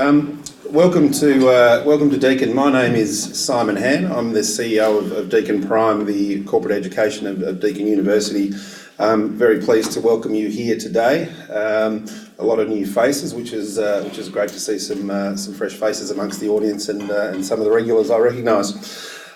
Welcome to Deakin. My name is Simon Han. I'm the CEO of DeakinPrime, the corporate education of Deakin University. Very pleased to welcome you here today. A lot of new faces, which is great to see some fresh faces amongst the audience and some of the regulars I recognise.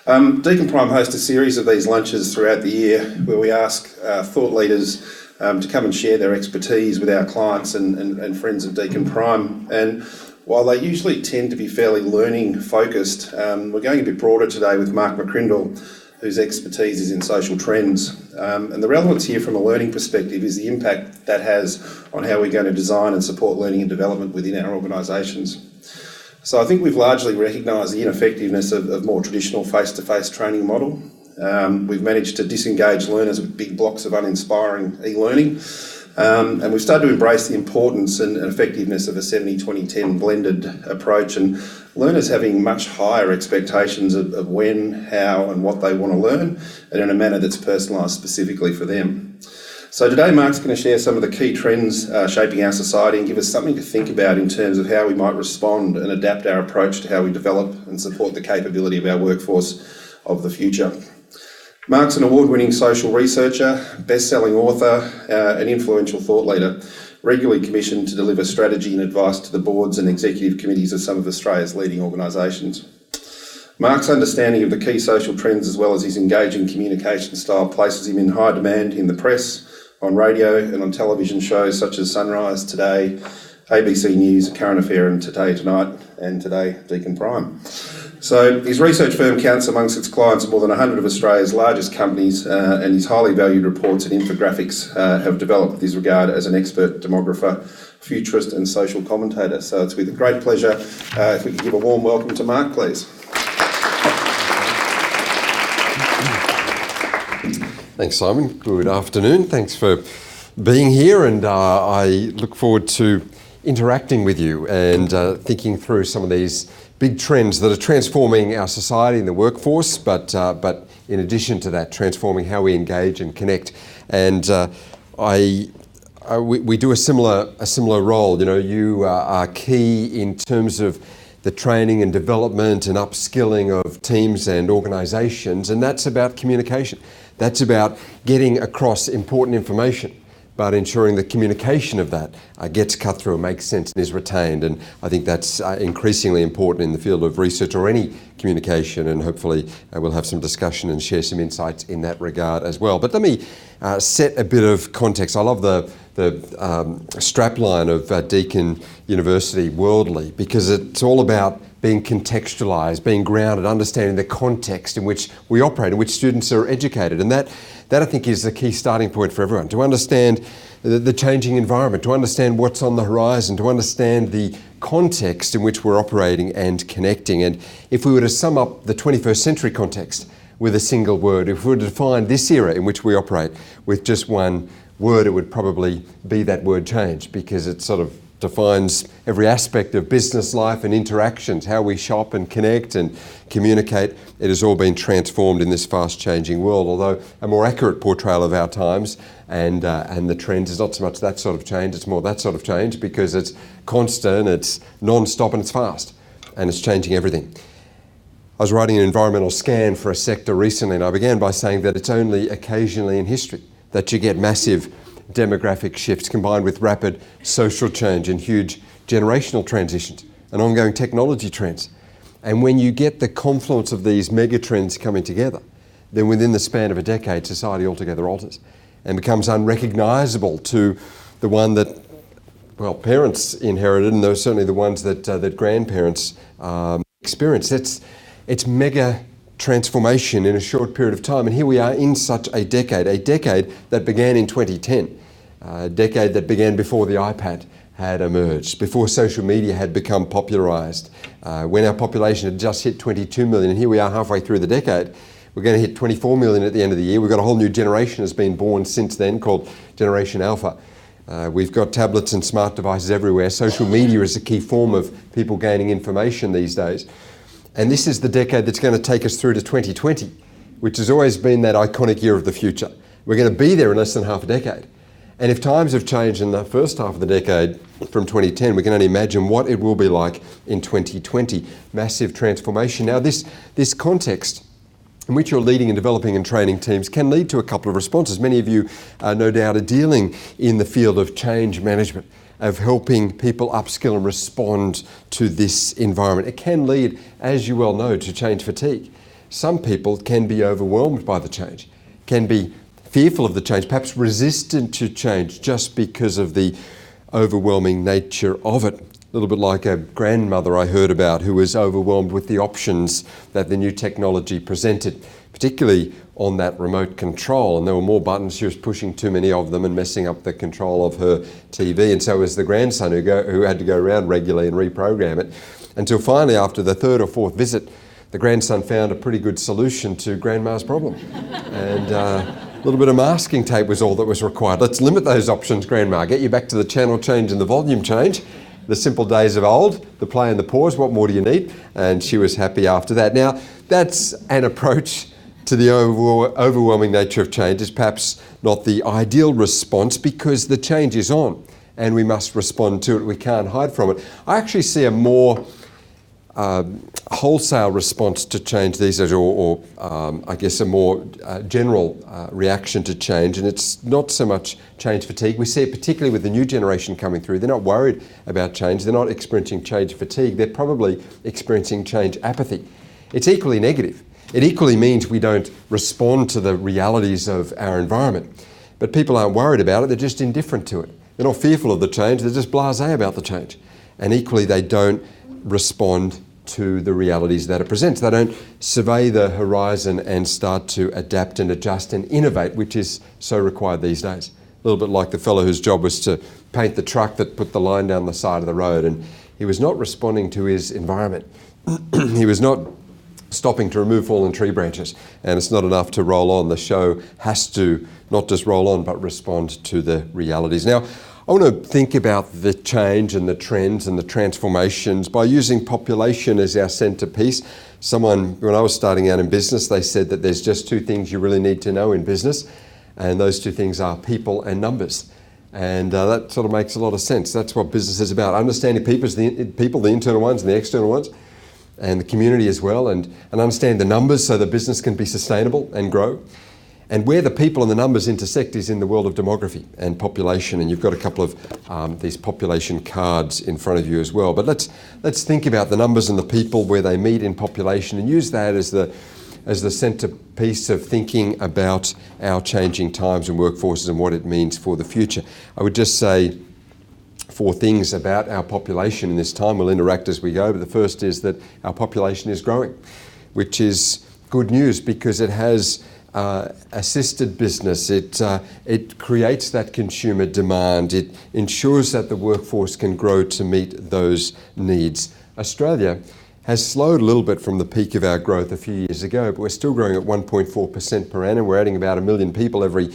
DeakinPrime hosts a series of these lunches throughout the year where we ask thought leaders to come and share their expertise with our clients and friends of DeakinPrime. And while they usually tend to be fairly learning focused, we're going a bit broader today with McCrindle, whose expertise is in social trends. And the relevance here from a learning perspective is the impact that has on how we're going to design and support learning and development within our organisations. So I think we've largely recognised the ineffectiveness of more traditional face-to-face training model. We've managed to disengage learners with big blocks of uninspiring e-learning. And we've started to embrace the importance and effectiveness of a 70-20-10 blended approach, and learners having much higher expectations of when, how and what they want to learn, and in a manner that's personalised specifically for them. So today Mark's going to share some of the key trends shaping our society and give us something to think about in terms of how we might respond and adapt our approach to how we develop and support the capability of our workforce of the future. Mark's an award-winning social researcher, best-selling author, and influential thought leader, regularly commissioned to deliver strategy and advice to the boards and executive committees of some of Australia's leading organisations. Mark's understanding of the key social trends as well as his engaging communication style places him in high demand in the press, on radio and on television shows such as Sunrise, Today, ABC News, Current Affair and Today Tonight, and today DeakinPrime. So his research firm counts amongst its clients more than 100 of Australia's largest companies, and his highly valued reports and infographics have developed with his regard as an expert demographer, futurist and social commentator. So it's with great pleasure if we could give a warm welcome to Mark, please. Thanks, Simon. Good afternoon. Thanks for being here, and I look forward to interacting with you and thinking through some of these big trends that are transforming our society and the workforce, but in addition to that, transforming how we engage and connect. And we do a similar role. You know, you are key in terms of the training and development and upskilling of teams and organisations, and that's about communication. That's about getting across important information, but ensuring the communication of that gets cut through and makes sense and is retained. And I think that's increasingly important in the field of research or any communication, and hopefully we'll have some discussion and share some insights in that regard as well. But let me set a bit of context. I love the strapline of Deakin University, Worldly, because it's all about being contextualised, being grounded, understanding the context in which we operate, in which students are educated. And that I think is the key starting point for everyone, to understand the changing environment, to understand what's on the horizon, to understand the context in which we're operating and connecting. And if we were to sum up the 21st century context with a single word, if we were to define this era in which we operate with just one word, it would probably be that word change, because it sort of defines every aspect of business life and interactions, how we shop and connect and communicate. It has all been transformed in this fast-changing world, although a more accurate portrayal of our times and the trends is not so much that sort of change, it's more that sort of change, because it's constant, it's non-stop and it's fast, and it's changing everything. I was writing an environmental scan for a sector recently, and I began by saying that it's only occasionally in history that you get massive demographic shifts combined with rapid social change and huge generational transitions and ongoing technology trends. And when you get the confluence of these mega trends coming together, then within the span of a decade, society altogether alters and becomes unrecognisable to the one that, well, parents inherited, and those certainly the ones that grandparents experienced. It's mega transformation in a short period of time, and here we are in such a decade that began in 2010, a decade that began before the iPad had emerged, before social media had become popularised, when our population had just hit 22 million, and here we are halfway through the decade. We're going to hit 24 million at the end of the year. We've got a whole new generation that's been born since then called Generation Alpha. We've got tablets and smart devices everywhere. Social media is a key form of people gaining information these days. And this is the decade that's going to take us through to 2020, which has always been that iconic year of the future. We're going to be there in less than half a decade. And if times have changed in the first half of the decade from 2010, we can only imagine what it will be like in 2020. Massive transformation. Now, this context in which you're leading and developing and training teams can lead to a couple of responses. Many of you, no doubt, are dealing in the field of change management, of helping people upskill and respond to this environment. It can lead, as you well know, to change fatigue. Some people can be overwhelmed by the change, can be fearful of the change, perhaps resistant to change just because of the overwhelming nature of it. A little bit like a grandmother I heard about who was overwhelmed with the options that the new technology presented, particularly on that remote control. And there were more buttons, she was pushing too many of them and messing up the control of her TV. And so was the grandson who had to go around regularly and reprogram it, until finally, after the third or fourth visit, the grandson found a pretty good solution to grandma's problem. And a little bit of masking tape was all that was required. Let's limit those options, grandma. Get you back to the channel change and the volume change. The simple days of old, the play and the pause, what more do you need? And she was happy after that. Now, that's an approach to the overwhelming nature of change. Is perhaps not the ideal response because the change is on and we must respond to it. We can't hide from it. I actually see a more wholesale response to change these days, or I guess a more general reaction to change, and it's not so much change fatigue. We see it particularly with the new generation coming through. They're not worried about change. They're not experiencing change fatigue. They're probably experiencing change apathy. It's equally negative. It equally means we don't respond to the realities of our environment. But people aren't worried about it. They're just indifferent to it. They're not fearful of the change. They're just blasé about the change. And equally, they don't respond to the realities that it presents. They don't survey the horizon and start to adapt and adjust and innovate, which is so required these days. A little bit like the fellow whose job was to paint the truck that put the line down the side of the road, and he was not responding to his environment. He was not stopping to remove fallen tree branches, and it's not enough to roll on. The show has to not just roll on but respond to the realities. Now, I want to think about the change and the trends and the transformations by using population as our centerpiece. When I was starting out in business, they said that there's just two things you really need to know in business, and those two things are people and numbers. And that sort of makes a lot of sense. That's what business is about. Understanding people, the internal ones and the external ones, and the community as well, and understand the numbers so the business can be sustainable and grow. And where the people and the numbers intersect is in the world of demography and population. And you've got a couple of these population cards in front of you as well. But let's think about the numbers and the people where they meet in population and use that as the centerpiece of thinking about our changing times and workforces and what it means for the future. I would just say 4 things about our population in this time. We'll interact as we go. But the first is that our population is growing, which is good news because it has assisted business. It creates that consumer demand. It ensures that the workforce can grow to meet those needs. Australia has slowed a little bit from the peak of our growth a few years ago, but we're still growing at 1.4% per annum. We're adding about 1 million people every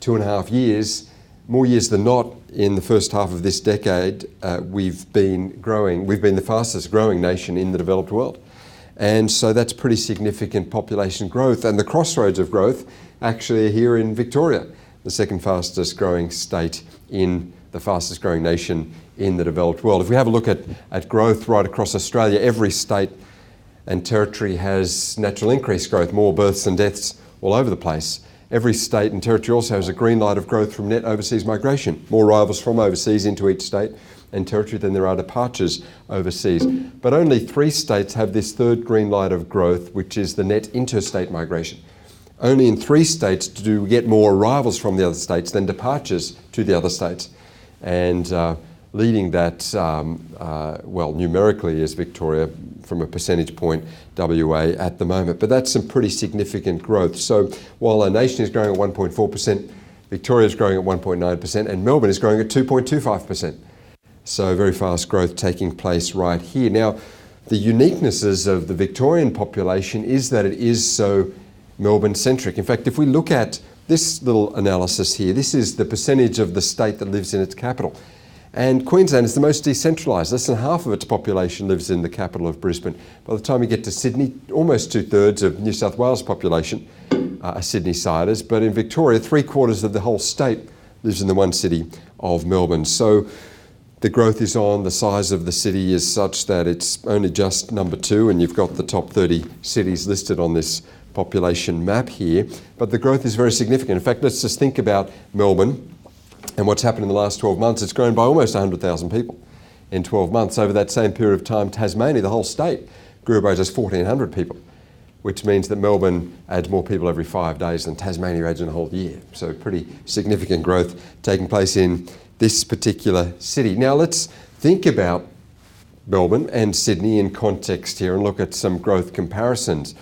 2.5 years. More years than not, in the first half of this decade, we've been growing. We've been the fastest growing nation in the developed world. And so that's pretty significant population growth. And the crossroads of growth actually are here in Victoria, the second fastest growing state in the fastest growing nation in the developed world. If we have a look at growth right across Australia, every state and territory has natural increase growth, more births and deaths all over the place. Every state and territory also has a green light of growth from net overseas migration, more arrivals from overseas into each state and territory than there are departures overseas. But only 3 states have this third green light of growth, which is the net interstate migration. Only in 3 states do we get more arrivals from the other states than departures to the other states. And leading that, numerically is Victoria from a percentage point, WA at the moment. But that's some pretty significant growth. So while our nation is growing at 1.4%, Victoria is growing at 1.9%, and Melbourne is growing at 2.25%. So very fast growth taking place right here. Now, the uniquenesses of the Victorian population is that it is so Melbourne-centric. In fact, if we look at this little analysis here, this is the percentage of the state that lives in its capital. And Queensland is the most decentralised. Less than half of its population lives in the capital of Brisbane. By the time you get to Sydney, almost 2/3 of New South Wales population are Sydney-siders. But in Victoria, 3/4 of the whole state lives in the one city of Melbourne. So the growth is on, the size of the city is such that it's only just number 2, and you've got the top 30 cities listed on this population map here, but the growth is very significant. In fact, let's just think about Melbourne and what's happened in the last 12 months. It's grown by almost 100,000 people in 12 months. Over that same period of time, Tasmania, the whole state, grew by just 1,400 people, which means that Melbourne adds more people every 5 days than Tasmania adds in a whole year. So pretty significant growth taking place in this particular city. Now let's think about Melbourne and Sydney in context here and look at some growth comparisons.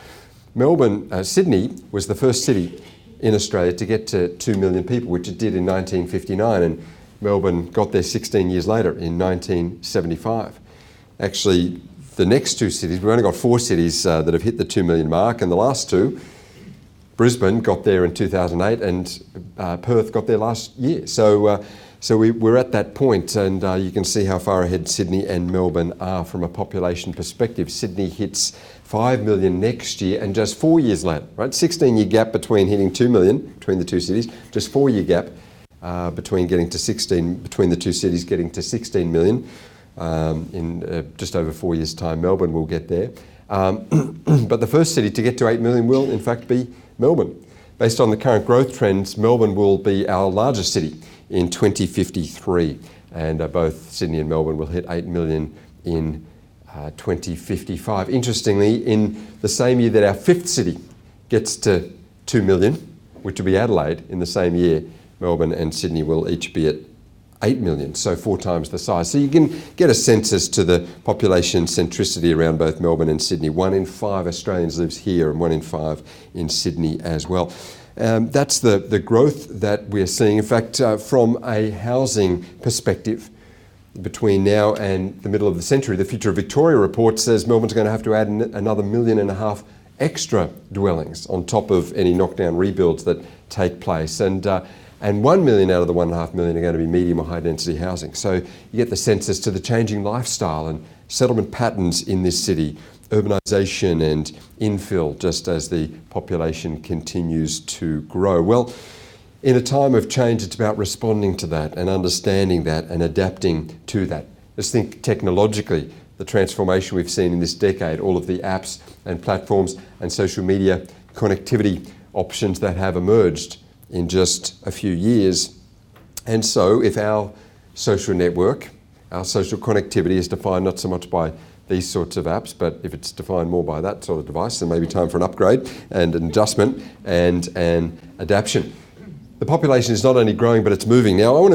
Sydney was the first city in Australia to get to 2 million people, which it did in 1959, and Melbourne got there 16 years later in 1975. Actually, the next 2 cities, we've only got 4 cities that have hit the 2 million mark, and the last 2, Brisbane got there in 2008 and Perth got there last year. So we're at that point, and you can see how far ahead Sydney and Melbourne are from a population perspective. Sydney hits 5 million next year, and just 4 years later, right? 16-year gap between hitting 2 million between the 2 cities, just 4-year gap between the 2 cities getting to 16 million in just over 4 years' time. Melbourne will get there. But the first city to get to 8 million will, in fact, be Melbourne. Based on the current growth trends, Melbourne will be our largest city in 2053, and both Sydney and Melbourne will hit 8 million in 2055. Interestingly, in the same year that our 5th city gets to 2 million, which will be Adelaide, in the same year, Melbourne and Sydney will each be at 8 million, so 4 times the size. So you can get a sense as to the population centricity around both Melbourne and Sydney. 1 in 5 Australians lives here and 1 in 5 in Sydney as well. That's the growth that we're seeing. In fact, from a housing perspective, between now and the middle of the century, the Future of Victoria report says Melbourne's going to have to add another 1.5 million extra dwellings on top of any knockdown rebuilds that take place. And 1 million out of the 1.5 million are going to be medium or high density housing. So you get the sense as to the changing lifestyle and settlement patterns in this city, urbanisation and infill, just as the population continues to grow. Well, in a time of change, it's about responding to that and understanding that and adapting to that. Just think technologically, the transformation we've seen in this decade, all of the apps and platforms and social media connectivity options that have emerged in just a few years. And so if our social network, our social connectivity is defined not so much by these sorts of apps, but if it's defined more by that sort of device, then maybe time for an upgrade and an adjustment and an adaptation. The population is not only growing, but it's moving. Now, I want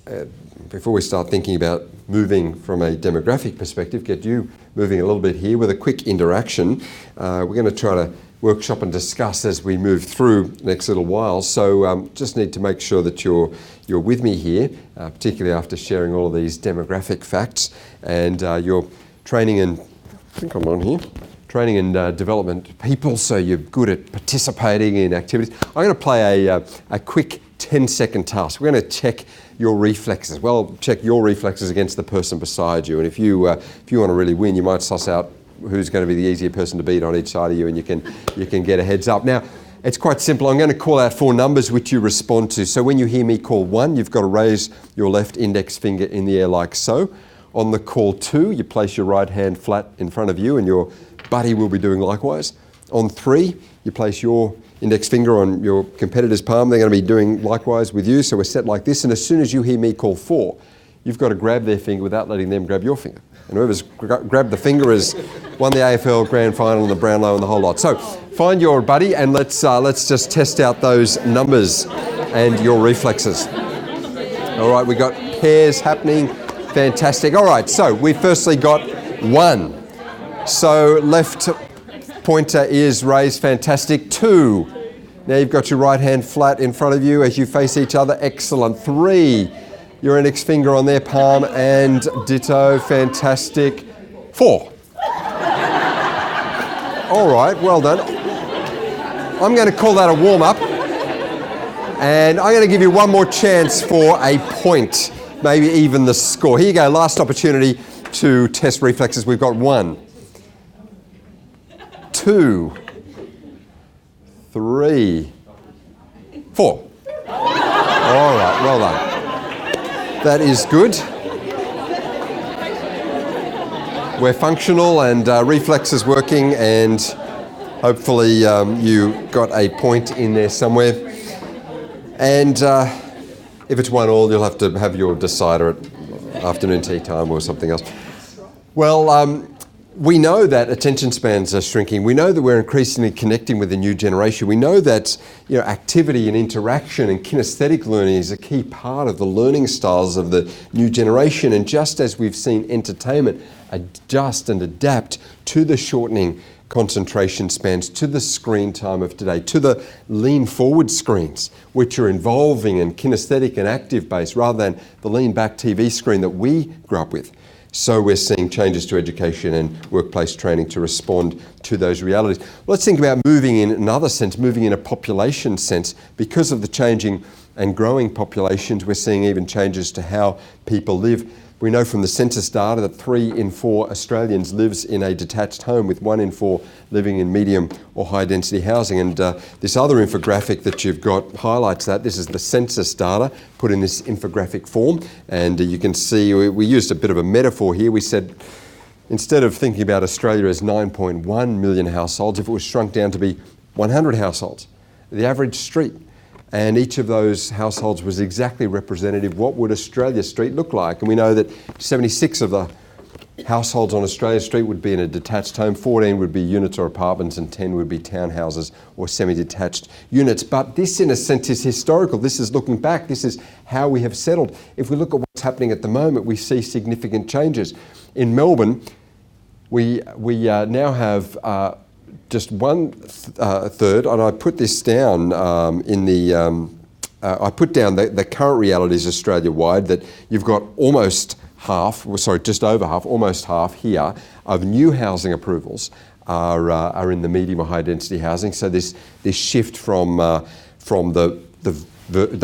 to, before we start thinking about moving from a demographic perspective, get you moving a little bit here with a quick interaction. We're going to try to workshop and discuss as we move through the next little while. So just need to make sure that you're with me here, particularly after sharing all of these demographic facts and your training and, I think I'm on here, training and development people, so you're good at participating in activities. I'm going to play a quick 10-second task. We're going to check your reflexes. Well, check your reflexes against the person beside you, and if you want to really win, you might suss out who's going to be the easier person to beat on each side of you, and you can get a heads up. Now, it's quite simple. I'm going to call out 4 numbers which you respond to. So when you hear me call 1, you've got to raise your left index finger in the air like so. On the call 2, you place your right hand flat in front of you, and your buddy will be doing likewise. On 3, you place your index finger on your competitor's palm. They're going to be doing likewise with you. So we're set like this. And as soon as you hear me call 4, you've got to grab their finger without letting them grab your finger. And whoever's grabbed the finger has won the AFL Grand Final and the Brownlow and the whole lot. So find your buddy and let's just test out those numbers and your reflexes. All right, we've got pairs happening. Fantastic. All right, so we firstly got 1. So left pointer is raised. Fantastic. 2. Now you've got your right hand flat in front of you as you face each other. Excellent. 3. Your index finger on their palm and ditto. Fantastic. 4. All right, well done. I'm going to call that a warm-up. And I'm going to give you one more chance for a point, maybe even the score. Here you go, last opportunity to test reflexes. We've got 1, 2, 3, 4. All right, well done. That is good. We're functional and reflex is working, and hopefully you got a point in there somewhere. And if it's 1-1, you'll have to have your decider at afternoon tea time or something else. Well, we know that attention spans are shrinking. We know that we're increasingly connecting with the new generation. We know that activity and interaction and kinesthetic learning is a key part of the learning styles of the new generation. And just as we've seen entertainment adjust and adapt to the shortening concentration spans, to the screen time of today, to the lean forward screens, which are involving and kinesthetic and active based rather than the lean back TV screen that we grew up with. So we're seeing changes to education and workplace training to respond to those realities. Let's think about moving in another sense, moving in a population sense. Because of the changing and growing populations, we're seeing even changes to how people live. We know from the census data that 3 in 4 Australians lives in a detached home, with 1 in 4 living in medium or high density housing. And this other infographic that you've got highlights that. This is the census data put in this infographic form. And you can see we used a bit of a metaphor here. We said, instead of thinking about Australia as 9.1 million households, if it was shrunk down to be 100 households, the average street, and each of those households was exactly representative. What would Australia Street look like? And we know that 76 of the households on Australia Street would be in a detached home, 14 would be units or apartments, and 10 would be townhouses or semi-detached units. But this, in a sense, is historical. This is looking back. This is how we have settled. If we look at what's happening at the moment, we see significant changes. In Melbourne, we now have just 1/3, and I put this down I put down the current realities Australia-wide, that you've got almost half, just over half, almost half here of new housing approvals are in the medium or high density housing. So this shift from the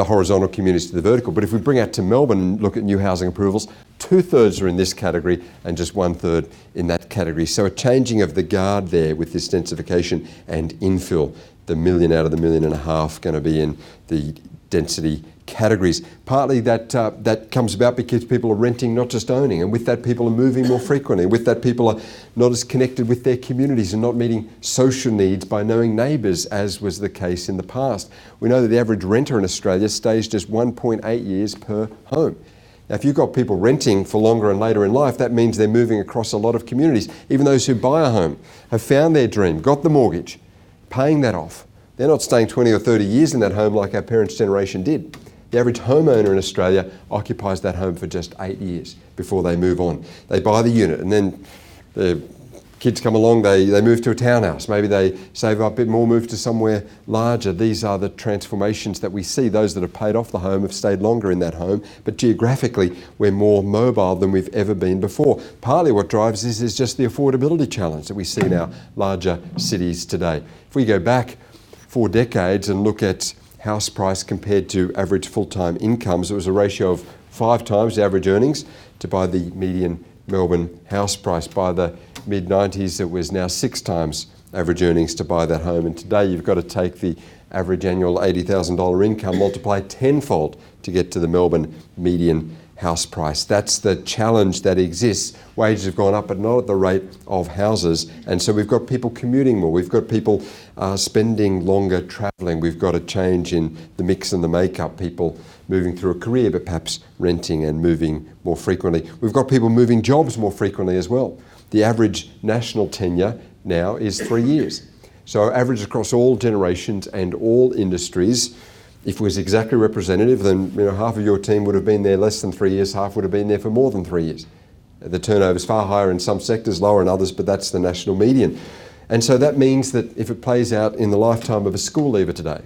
horizontal communities to the vertical. But if we bring out to Melbourne and look at new housing approvals, 2/3 are in this category and just 1/3 in that category. So a changing of the guard there with this densification and infill. The 1 million out of the 1.5 million going to be in the density categories. Partly that comes about because people are renting, not just owning, and with that people are moving more frequently. With that people are not as connected with their communities and not meeting social needs by knowing neighbours, as was the case in the past. We know that the average renter in Australia stays just 1.8 years per home. Now, if you've got people renting for longer and later in life, that means they're moving across a lot of communities. Even those who buy a home have found their dream, got the mortgage, paying that off. They're not staying 20 or 30 years in that home like our parents' generation did. The average homeowner in Australia occupies that home for just 8 years before they move on. They buy the unit, and then the kids come along, they move to a townhouse. Maybe they save up a bit more, move to somewhere larger. These are the transformations that we see. Those that have paid off the home have stayed longer in that home, but geographically we're more mobile than we've ever been before. Partly what drives this is just the affordability challenge that we see in our larger cities today. If we go back 4 decades and look at house price compared to average full-time incomes, it was a ratio of 5 times the average earnings to buy the median Melbourne house price. By the mid-90s, it was now 6 times average earnings to buy that home. And today you've got to take the average annual $80,000 income, multiply tenfold to get to the Melbourne median house price. That's the challenge that exists. Wages have gone up, but not at the rate of houses. And so we've got people commuting more. We've got people spending longer travelling. We've got a change in the mix and the makeup. People moving through a career, but perhaps renting and moving more frequently. We've got people moving jobs more frequently as well. The average national tenure now is 3 years. So average across all generations and all industries. If it was exactly representative, then half of your team would have been there less than 3 years, half would have been there for more than 3 years. The turnover is far higher in some sectors, lower in others, but that's the national median. And so that means that if it plays out in the lifetime of a school leaver today,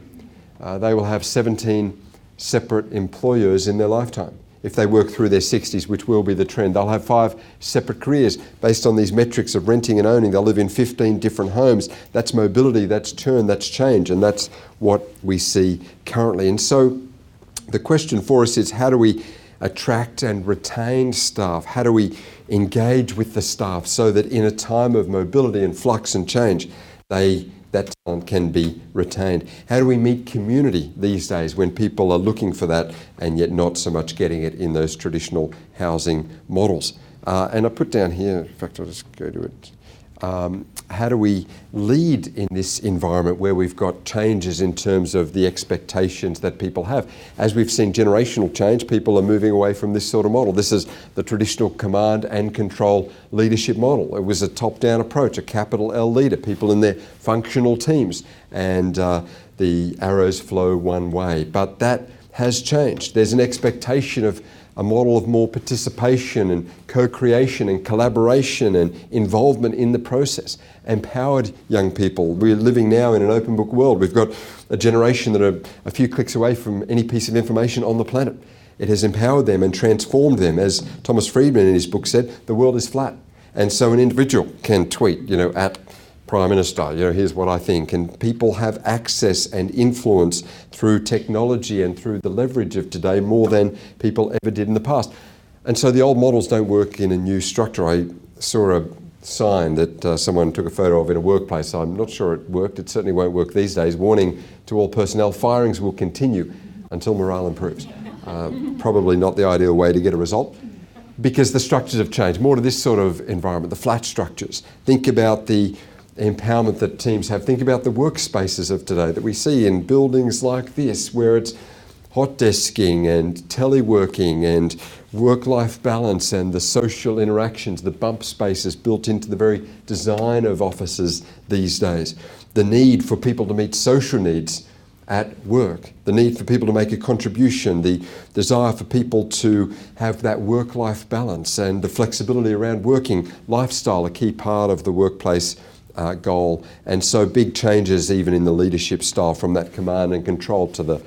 they will have 17 separate employers in their lifetime. If they work through their 60s, which will be the trend, they'll have 5 separate careers based on these metrics of renting and owning. They'll live in 15 different homes. That's mobility, that's churn, that's change, and that's what we see currently. And so the question for us is, how do we attract and retain staff? How do we engage with the staff so that in a time of mobility and flux and change, they that talent can be retained? How do we meet community these days when people are looking for that and yet not so much getting it in those traditional housing models? And I put down here, in fact, I'll just go to it. How do we lead in this environment where we've got changes in terms of the expectations that people have? As we've seen generational change, people are moving away from this sort of model. This is the traditional command and control leadership model. It was a top-down approach, a capital L leader, people in their functional teams, and the arrows flow one way. But that has changed. There's an expectation of a model of more participation and co-creation and collaboration and involvement in the process. Empowered young people. We're living now in an open book world. We've got a generation that are a few clicks away from any piece of information on the planet. It has empowered them and transformed them. As Thomas Friedman in his book said, the world is flat. And so an individual can tweet, at Prime Minister, here's what I think. And people have access and influence through technology and through the leverage of today more than people ever did in the past. And so the old models don't work in a new structure. I saw a sign that someone took a photo of in a workplace. I'm not sure it worked. It certainly won't work these days. Warning to all personnel, firings will continue until morale improves. Probably not the ideal way to get a result, because the structures have changed. More to this sort of environment, the flat structures. Think about the empowerment that teams have. Think about the workspaces of today that we see in buildings like this, where it's hot desking and teleworking and work-life balance and the social interactions, the bump spaces built into the very design of offices these days. The need for people to meet social needs at work, the need for people to make a contribution, the desire for people to have that work-life balance and the flexibility around working lifestyle, a key part of the workplace goal. And so big changes even in the leadership style from that command and control to the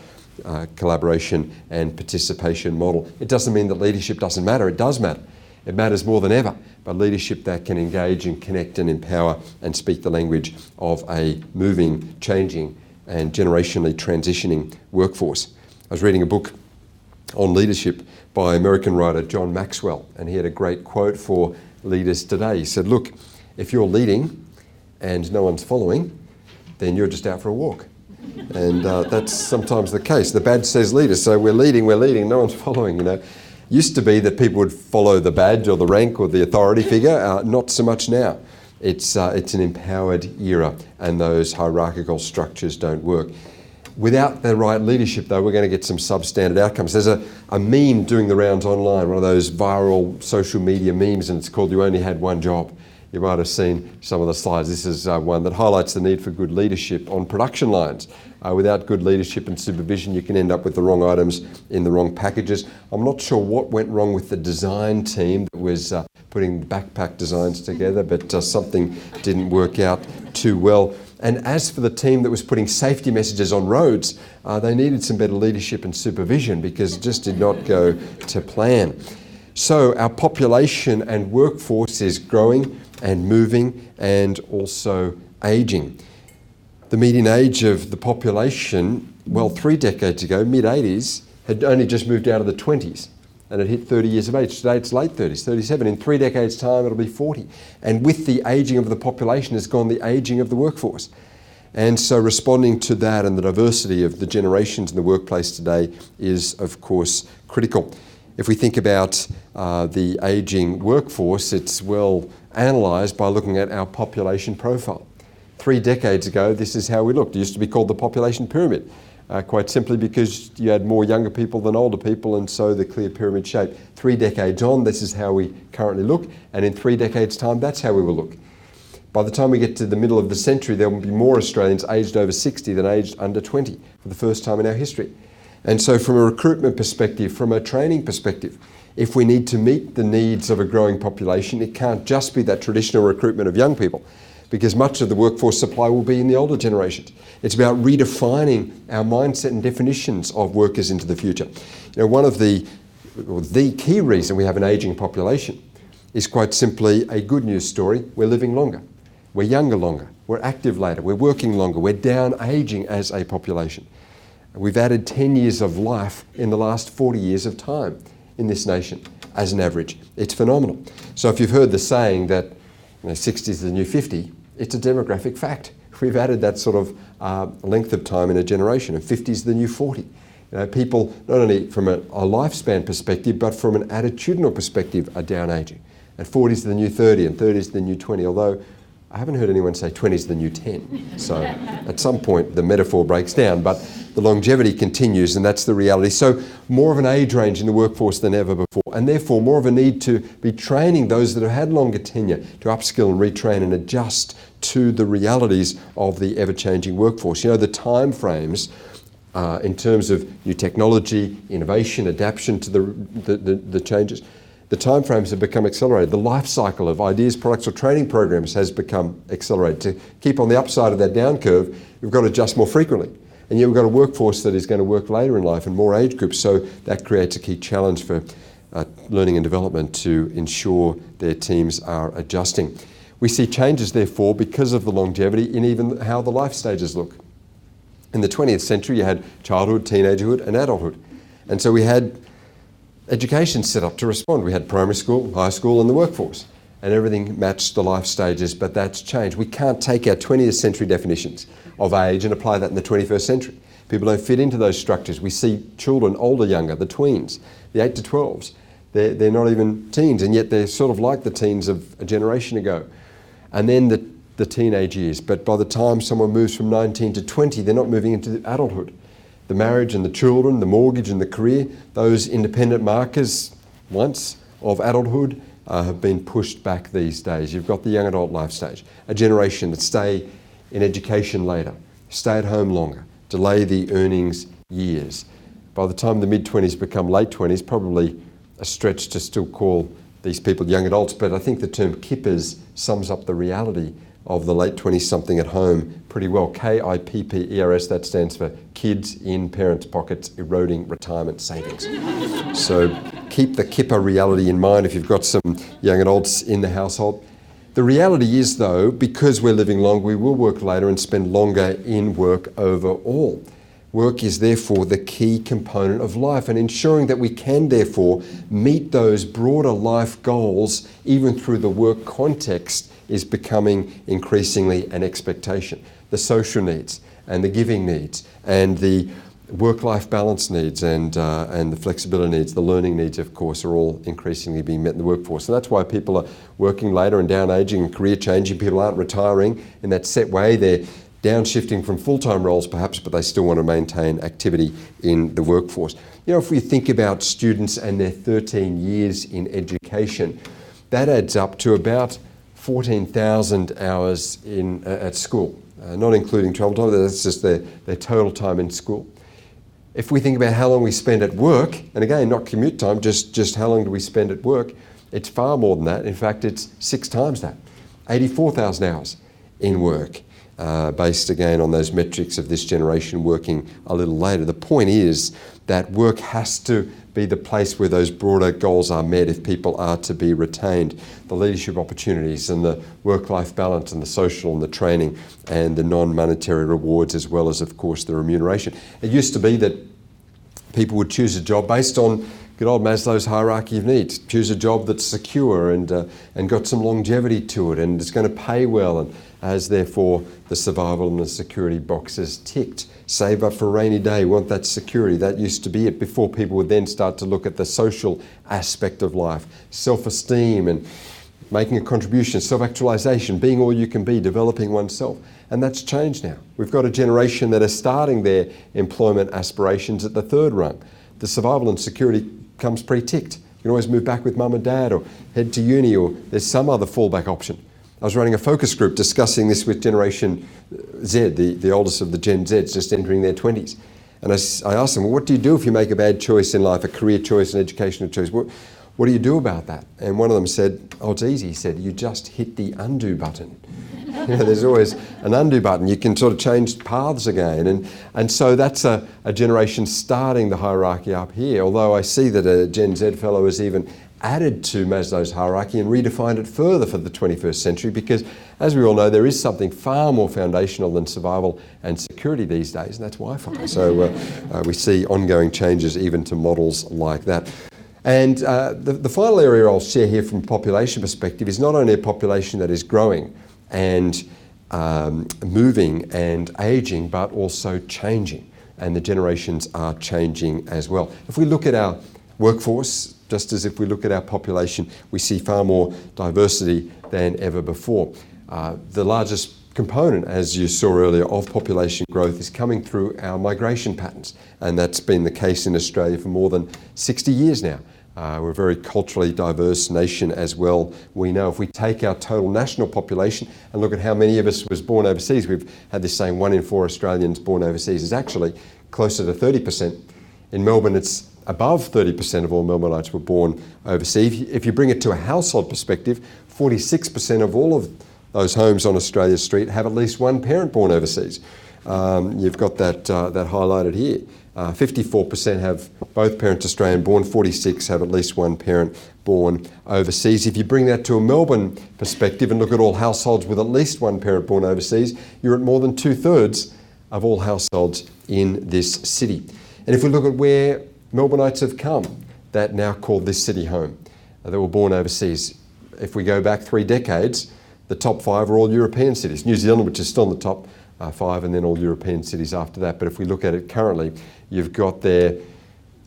collaboration and participation model. It doesn't mean that leadership doesn't matter. It does matter. It matters more than ever. But leadership that can engage and connect and empower and speak the language of a moving, changing and generationally transitioning workforce. I was reading a book on leadership by American writer John Maxwell, and he had a great quote for leaders today. He said, look, if you're leading and no one's following, then you're just out for a walk. And that's sometimes the case. The badge says leader, so we're leading, no one's following, Used to be that people would follow the badge or the rank or the authority figure, not so much now. It's an empowered era, and those hierarchical structures don't work. Without the right leadership, though, we're going to get some substandard outcomes. There's a meme doing the rounds online, one of those viral social media memes, and it's called "You Only Had One Job." You might have seen some of the slides. This is one that highlights the need for good leadership on production lines. Without good leadership and supervision, you can end up with the wrong items in the wrong packages. I'm not sure what went wrong with the design team that was putting backpack designs together, but something didn't work out too well. And as for the team that was putting safety messages on roads, they needed some better leadership and supervision because it just did not go to plan. So our population and workforce is growing and moving and also aging. The median age of the population, 3 decades ago, mid-80s, had only just moved out of the 20s and it hit 30 years of age. Today it's late 30s, 37. In 3 decades' time it'll be 40. And with the aging of the population has gone the aging of the workforce. And so responding to that and the diversity of the generations in the workplace today is, of course, critical. If we think about the aging workforce, it's well analysed by looking at our population profile. 3 decades ago, this is how we looked. It used to be called the population pyramid, quite simply because you had more younger people than older people, and so the clear pyramid shape. 3 decades on, this is how we currently look, and in 3 decades' time, that's how we will look. By the time we get to the middle of the century, there will be more Australians aged over 60 than aged under 20 for the first time in our history. And so from a recruitment perspective, from a training perspective, if we need to meet the needs of a growing population, it can't just be that traditional recruitment of young people, because much of the workforce supply will be in the older generations. It's about redefining our mindset and definitions of workers into the future. One of the key reason we have an aging population is quite simply a good news story. We're living longer. We're younger longer. We're active later. We're working longer. We're down aging as a population. We've added 10 years of life in the last 40 years of time in this nation as an average. It's phenomenal. So if you've heard the saying that 60 is the new 50, it's a demographic fact. We've added that sort of length of time in a generation, and 50 is the new 40. People, not only from a lifespan perspective, but from an attitudinal perspective, are down aging. And 40 is the new 30, and 30 is the new 20, although I haven't heard anyone say 20 is the new 10. So at some point the metaphor breaks down, but the longevity continues, and that's the reality. So more of an age range in the workforce than ever before, and therefore more of a need to be training those that have had longer tenure to upskill and retrain and adjust to the realities of the ever-changing workforce. The time frames in terms of new technology, innovation, adaptation to the changes, the time frames have become accelerated. The life cycle of ideas, products or training programs has become accelerated. To keep on the upside of that down curve, we've got to adjust more frequently. And yet we've got a workforce that is going to work later in life and more age groups, so that creates a key challenge for learning and development to ensure their teams are adjusting. We see changes, therefore, because of the longevity in even how the life stages look. In the 20th century, you had childhood, teenagerhood and adulthood. And so we had education set up to respond. We had primary school, high school and the workforce, and everything matched the life stages, but that's changed. We can't take our 20th century definitions of age and apply that in the 21st century. People don't fit into those structures. We see children, older, younger, the tweens, the 8 to 12s. They're not even teens, and yet they're sort of like the teens of a generation ago. And then the teenage years. But by the time someone moves from 19 to 20, they're not moving into adulthood. The marriage and the children, the mortgage and the career, those independent markers once of adulthood have been pushed back these days. You've got the young adult life stage, a generation that stay in education later, stay at home longer, delay the earnings years. By the time the mid-20s become late 20s, probably a stretch to still call these people young adults, but I think the term kippers sums up the reality of the late 20-something at home pretty well. KIPPERS, that stands for kids in parents' pockets eroding retirement savings. So keep the kipper reality in mind if you've got some young adults in the household. The reality is, though, because we're living long, we will work later and spend longer in work overall. Work is therefore the key component of life, and ensuring that we can therefore meet those broader life goals even through the work context is becoming increasingly an expectation. The social needs and the giving needs and the work-life balance needs and the flexibility needs, the learning needs, of course, are all increasingly being met in the workforce. And that's why people are working later and down aging and career changing. People aren't retiring in that set way. They're downshifting from full-time roles perhaps, but they still want to maintain activity in the workforce. If we think about students and their 13 years in education, that adds up to about 14,000 hours at school, not including travel time. That's just their total time in school. If we think about how long we spend at work, and again, not commute time, just how long do we spend at work, it's far more than that. In fact, it's 6 times that, 84,000 hours in work, based again on those metrics of this generation working a little later. The point is that work has to be the place where those broader goals are met if people are to be retained. The leadership opportunities and the work-life balance and the social and the training and the non-monetary rewards, as well as, of course, the remuneration. It used to be that people would choose a job based on good old Maslow's hierarchy of needs. Choose a job that's secure and got some longevity to it and it's going to pay well and has therefore the survival and the security boxes ticked. Save up for a rainy day, want that security. That used to be it before people would then start to look at the social aspect of life. Self-esteem and making a contribution, self-actualization, being all you can be, developing oneself. And that's changed now. We've got a generation that are starting their employment aspirations at the 3rd rung. The survival and security comes pre-ticked. You can always move back with mum and dad or head to uni, or there's some other fallback option. I was running a focus group discussing this with Generation Z, the oldest of the Gen Zs, just entering their 20s. And I asked them, well, what do you do if you make a bad choice in life, a career choice, an educational choice? What do you do about that? And one of them said, oh, it's easy. He said, you just hit the undo button. There's always an undo button. You can sort of change paths again. And so that's a generation starting the hierarchy up here, although I see that a Gen Z fellow has even added to Maslow's hierarchy and redefined it further for the 21st century, because as we all know, there is something far more foundational than survival and security these days, and that's Wi-Fi. So we see ongoing changes even to models like that. And the final area I'll share here from a population perspective is not only a population that is growing and moving and aging, but also changing. And the generations are changing as well. If we look at our workforce, just as if we look at our population, we see far more diversity than ever before. The largest component, as you saw earlier, of population growth is coming through our migration patterns. And that's been the case in Australia for more than 60 years now. We're a very culturally diverse nation as well. We know if we take our total national population and look at how many of us was born overseas, we've had this saying 1 in 4 Australians born overseas is actually closer to 30%. In Melbourne, it's above 30% of all Melbourneites were born overseas. If you bring it to a household perspective, 46% of all of those homes on Australia Street have at least one parent born overseas. You've got that highlighted here. 54% have both parents Australian born, 46 have at least one parent born overseas. If you bring that to a Melbourne perspective and look at all households with at least one parent born overseas, you're at more than 2/3 of all households in this city. And if we look at where Melbourneites have come, that now call this city home, they were born overseas. If we go back 3 decades, the top 5 are all European cities. New Zealand, which is still in the top 5, and then all European cities after that. But if we look at it currently, you've got there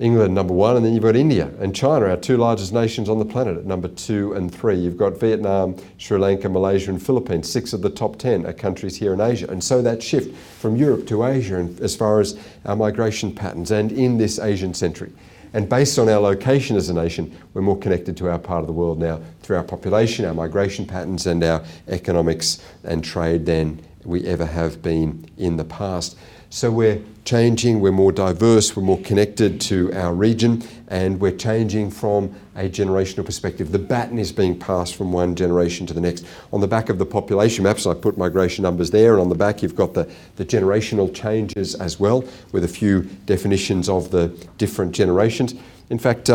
England number 1, and then you've got India and China, our 2 largest nations on the planet, at number 2 and 3. You've got Vietnam, Sri Lanka, Malaysia and Philippines. 6 of the top 10 are countries here in Asia. And so that shift from Europe to Asia, and as far as our migration patterns, and in this Asian century. And based on our location as a nation, we're more connected to our part of the world now through our population, our migration patterns and our economics and trade than we ever have been in the past. So we're changing, we're more diverse, we're more connected to our region, and we're changing from a generational perspective. The baton is being passed from one generation to the next. On the back of the population maps, I put migration numbers there, and on the back you've got the generational changes as well, with a few definitions of the different generations. In fact,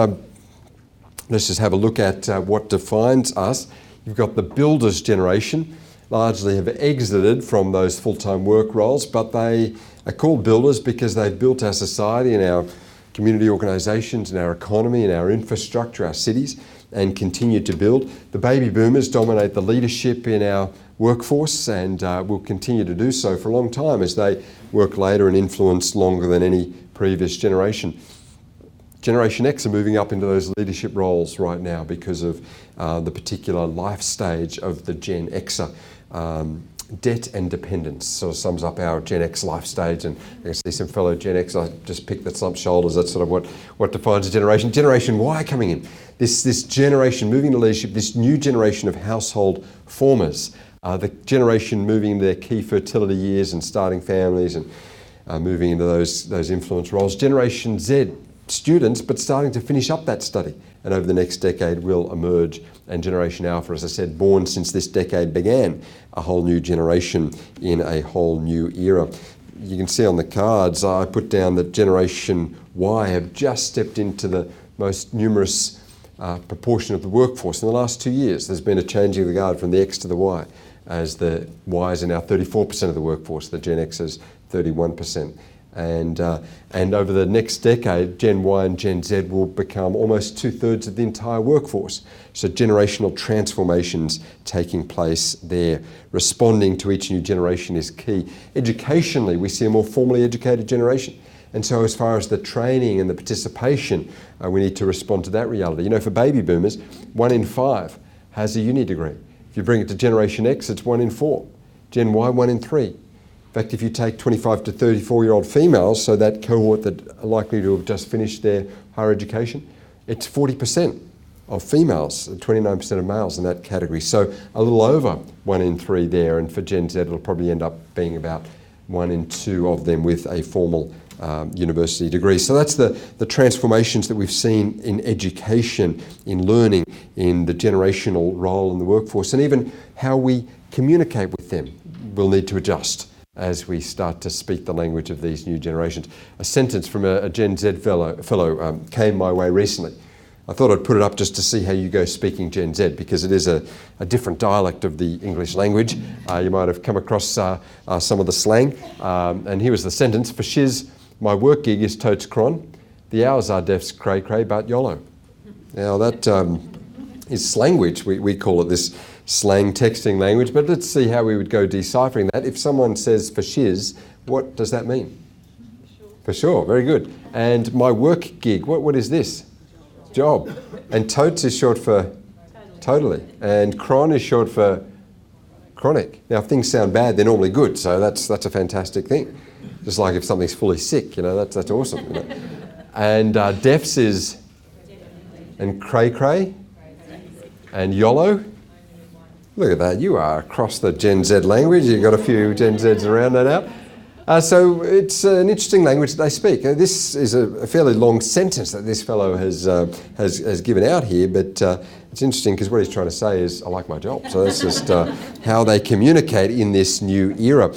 let's just have a look at what defines us. You've got the builders generation, largely have exited from those full-time work roles, but they are called builders because they've built our society and our community organisations and our economy and our infrastructure, our cities, and continue to build. The baby boomers dominate the leadership in our workforce and will continue to do so for a long time as they work later and influence longer than any previous generation. Generation X are moving up into those leadership roles right now because of the particular life stage of the Gen Xer. Debt and dependence sort of sums up our Gen X life stage, and I can see some fellow Gen X, I just picked that slump shoulders, that's sort of what defines a generation. Generation Y coming in, this generation moving to leadership, this new generation of household formers, the generation moving into their key fertility years and starting families and moving into those influence roles. Generation Z, students, but starting to finish up that study, and over the next decade will emerge. And Generation Alpha, as I said, born since this decade began, a whole new generation in a whole new era. You can see on the cards, I put down that Generation Y have just stepped into the most numerous proportion of the workforce in the last 2 years. There's been a changing of the guard from the X to the Y, as the Ys are now 34% of the workforce, the Gen X is 31%. And over the next decade, Gen Y and Gen Z will become almost 2/3 of the entire workforce. So generational transformations taking place there. Responding to each new generation is key. Educationally, we see a more formally educated generation. And so as far as the training and the participation, we need to respond to that reality. You know, for baby boomers, 1 in 5 has a uni degree. If you bring it to Generation X, it's 1 in 4. Gen Y, 1 in 3. In fact, if you take 25 to 34-year-old females, so that cohort that are likely to have just finished their higher education, it's 40% of females, 29% of males in that category. So a little over 1 in 3 there, and for Gen Z it'll probably end up being about 1 in 2 of them with a formal university degree. So that's the transformations that we've seen in education, in learning, in the generational role in the workforce, and even how we communicate with them will need to adjust as we start to speak the language of these new generations. A sentence from a Gen Z fellow came my way recently. I thought I'd put it up just to see how you go speaking Gen Z, because it is a different dialect of the English language. You might have come across some of the slang. And here was the sentence: "For shiz, my work gig is totes cron. The hours are defs cray cray, but YOLO." Now that is slanguage. We call it slang texting language, but let's see how we would go deciphering that. If someone says for shiz, what does that mean? For sure, very good. And my work gig, what is this? Job. And totes is short for totally. And chron is short for chronic. Now, if things sound bad, they're normally good, so that's a fantastic thing. Just like if something's fully sick, that's awesome. And defs is, and cray-cray, and YOLO. Look at that, you are across the Gen Z language. You've got a few Gen Zs around, no doubt. So it's an interesting language that they speak. This is a fairly long sentence that this fellow has given out here, but it's interesting because what he's trying to say is, I like my job. So that's just how they communicate in this new era.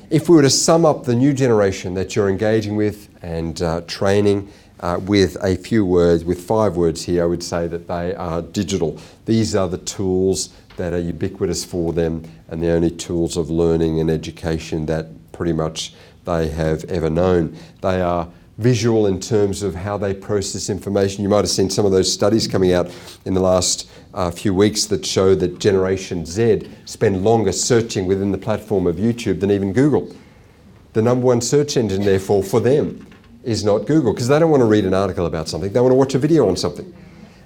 If we were to sum up the new generation that you're engaging with and training with a few words, with 5 words here, I would say that they are digital. These are the tools that are ubiquitous for them and the only tools of learning and education that pretty much they have ever known. They are visual in terms of how they process information. You might have seen some of those studies coming out in the last few weeks that show that Generation Z spend longer searching within the platform of YouTube than even Google. The number one search engine, therefore, for them is not Google, because they don't want to read an article about something. They want to watch a video on something.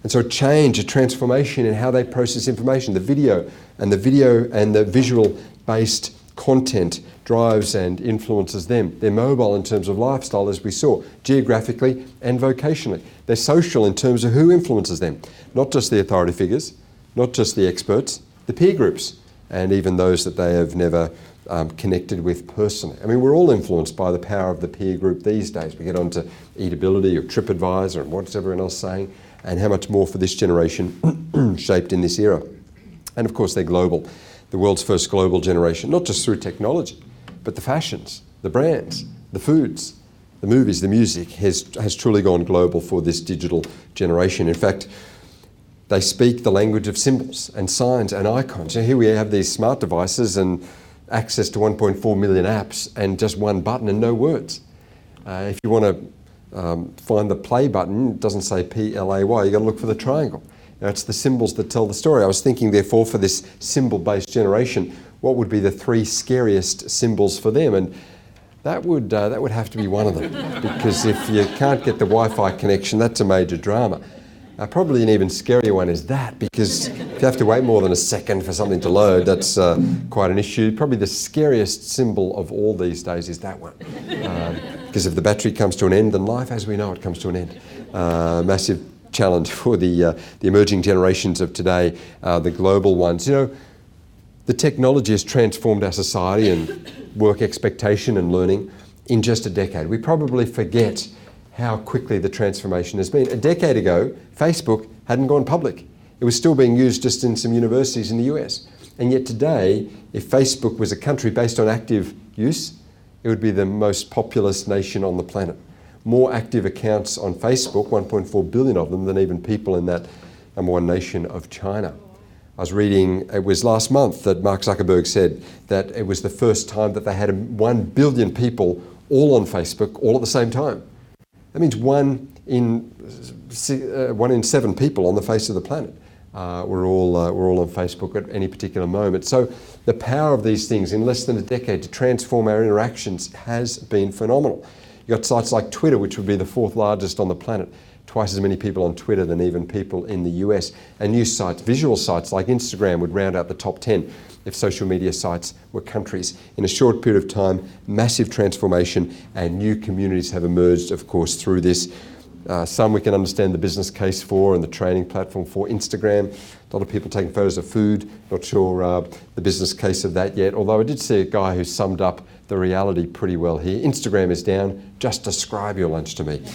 And so a transformation in how they process information, the video and the visual-based content drives and influences them. They're mobile in terms of lifestyle, as we saw, geographically and vocationally. They're social in terms of who influences them, not just the authority figures, not just the experts, the peer groups, and even those that they have never connected with personally. I mean, we're all influenced by the power of the peer group these days. We get onto Eatability or TripAdvisor and what's everyone else saying, and how much more for this generation shaped in this era. And of course, they're global. The world's first global generation, not just through technology, but the fashions, the brands, the foods, the movies, the music has truly gone global for this digital generation. In fact, they speak the language of symbols and signs and icons. Here we have these smart devices and access to 1.4 million apps and just one button and no words. If you want to find the play button, it doesn't say P-L-A-Y, you've got to look for the triangle. It's the symbols that tell the story. I was thinking, therefore, for this symbol-based generation, what would be the 3 scariest symbols for them? And that would have to be one of them, because if you can't get the Wi-Fi connection, that's a major drama. Probably an even scarier one is that, because if you have to wait more than a second for something to load, that's quite an issue. Probably the scariest symbol of all these days is that one, because if the battery comes to an end, then life as we know it comes to an end. Massive challenge for the emerging generations of today, the global ones. The technology has transformed our society and work expectation and learning in just a decade. We probably forget how quickly the transformation has been. A decade ago, Facebook hadn't gone public. It was still being used just in some universities in the US. And yet today, if Facebook was a country based on active use, it would be the most populous nation on the planet. More active accounts on Facebook, 1.4 billion of them, than even people in that number one nation of China. I was reading, it was last month that Mark Zuckerberg said that it was the first time that they had 1 billion people all on Facebook all at the same time. That means one in 7 people on the face of the planet were all on Facebook at any particular moment. So the power of these things in less than a decade to transform our interactions has been phenomenal. You've got sites like Twitter, which would be the 4th largest on the planet, twice as many people on Twitter than even people in the US. And news sites, visual sites like Instagram would round out the top 10 if social media sites were countries. In a short period of time, massive transformation, and new communities have emerged, of course, through this. Some we can understand the business case for and the training platform for. Instagram, a lot of people taking photos of food. Not sure the business case of that yet, although I did see a guy who summed up the reality pretty well here. Instagram is down, just describe your lunch to me.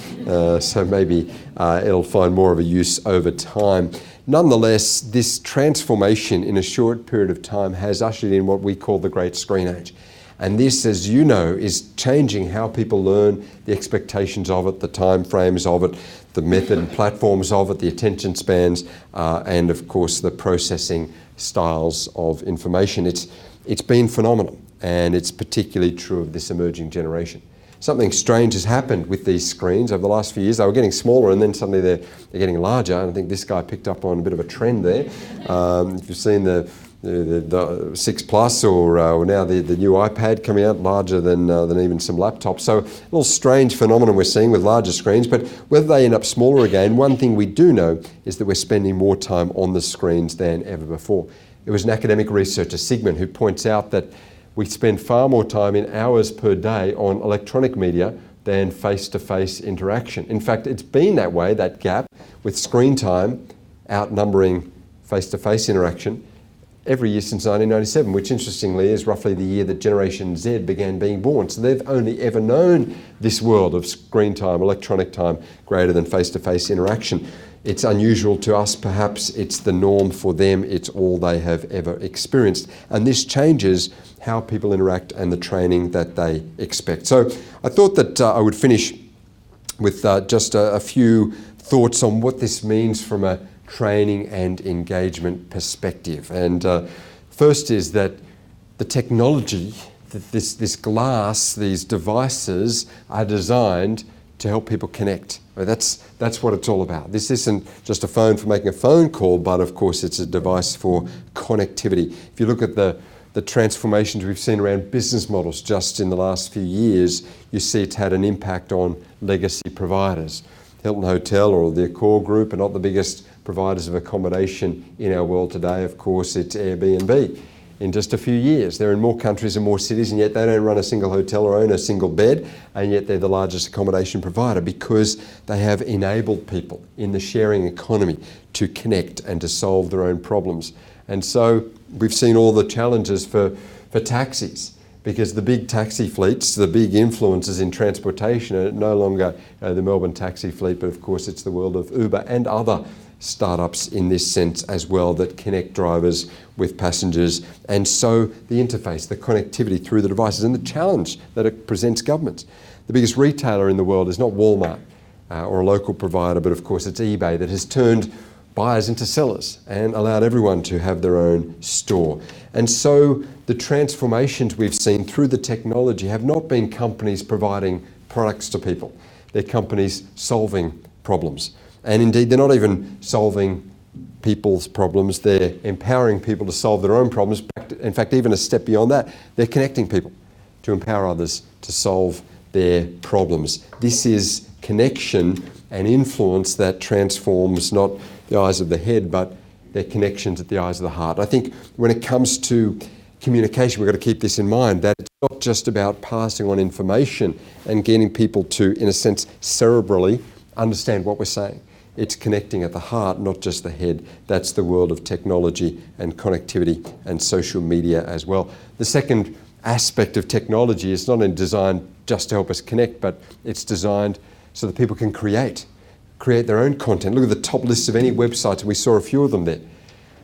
So maybe it'll find more of a use over time. Nonetheless, this transformation in a short period of time has ushered in what we call the Great Screenage. And this, as you know, is changing how people learn, the expectations of it, the time frames of it, the method and platforms of it, the attention spans, and of course the processing styles of information. It's been phenomenal, and it's particularly true of this emerging generation. Something strange has happened with these screens over the last few years. They were getting smaller and then suddenly they're getting larger. And I think this guy picked up on a bit of a trend there. If you've seen the the 6 Plus or now the new iPad coming out, larger than even some laptops. So a little strange phenomenon we're seeing with larger screens, but whether they end up smaller again, one thing we do know is that we're spending more time on the screens than ever before. It was an academic researcher, Sigmund, who points out that we spend far more time in hours per day on electronic media than face-to-face interaction. In fact, it's been that way, that gap, with screen time outnumbering face-to-face interaction every year since 1997, which interestingly is roughly the year that Generation Z began being born. So they've only ever known this world of screen time, electronic time, greater than face-to-face interaction. It's unusual to us, perhaps it's the norm for them, it's all they have ever experienced. And this changes how people interact and the training that they expect. So I thought that I would finish with just a few thoughts on what this means from a training and engagement perspective. And first is that the technology, that this glass, these devices are designed to help people connect. That's what it's all about. This isn't just a phone for making a phone call, but of course it's a device for connectivity. If you look at the transformations we've seen around business models just in the last few years, you see it's had an impact on legacy providers. Hilton Hotel or the Accor Group are not the biggest providers of accommodation in our world today. Of course, it's Airbnb. In just a few years, they're in more countries and more cities, and yet they don't run a single hotel or own a single bed, and yet they're the largest accommodation provider because they have enabled people in the sharing economy to connect and to solve their own problems. And so we've seen all the challenges for taxis, because the big taxi fleets, the big influencers in transportation are no longer the Melbourne taxi fleet, but of course it's the world of Uber and other startups in this sense as well that connect drivers with passengers. And so the interface, the connectivity through the devices, and the challenge that it presents governments. The biggest retailer in the world is not Walmart or a local provider, but of course it's eBay that has turned buyers into sellers and allowed everyone to have their own store. And so the transformations we've seen through the technology have not been companies providing products to people. They're companies solving problems. And indeed, they're not even solving people's problems, they're empowering people to solve their own problems. In fact, even a step beyond that, they're connecting people to empower others to solve their problems. This is connection and influence that transforms not the eyes of the head, but their connections at the eyes of the heart. I think when it comes to communication, we've got to keep this in mind, that it's not just about passing on information and getting people to, in a sense, cerebrally understand what we're saying. It's connecting at the heart, not just the head. That's the world of technology and connectivity and social media as well. The second aspect of technology is not designed just to help us connect, but it's designed so that people can create their own content. Look at the top lists of any websites, and we saw a few of them there.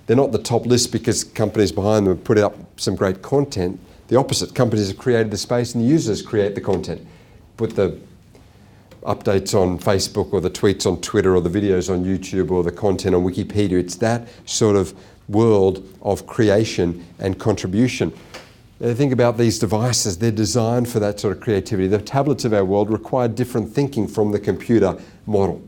They're not the top list because companies behind them have put up some great content. The opposite, companies have created the space and the users create the content. Put the updates on Facebook or the tweets on Twitter or the videos on YouTube or the content on Wikipedia. It's that sort of world of creation and contribution. Think about these devices. They're designed for that sort of creativity. The tablets of our world require different thinking from the computer model.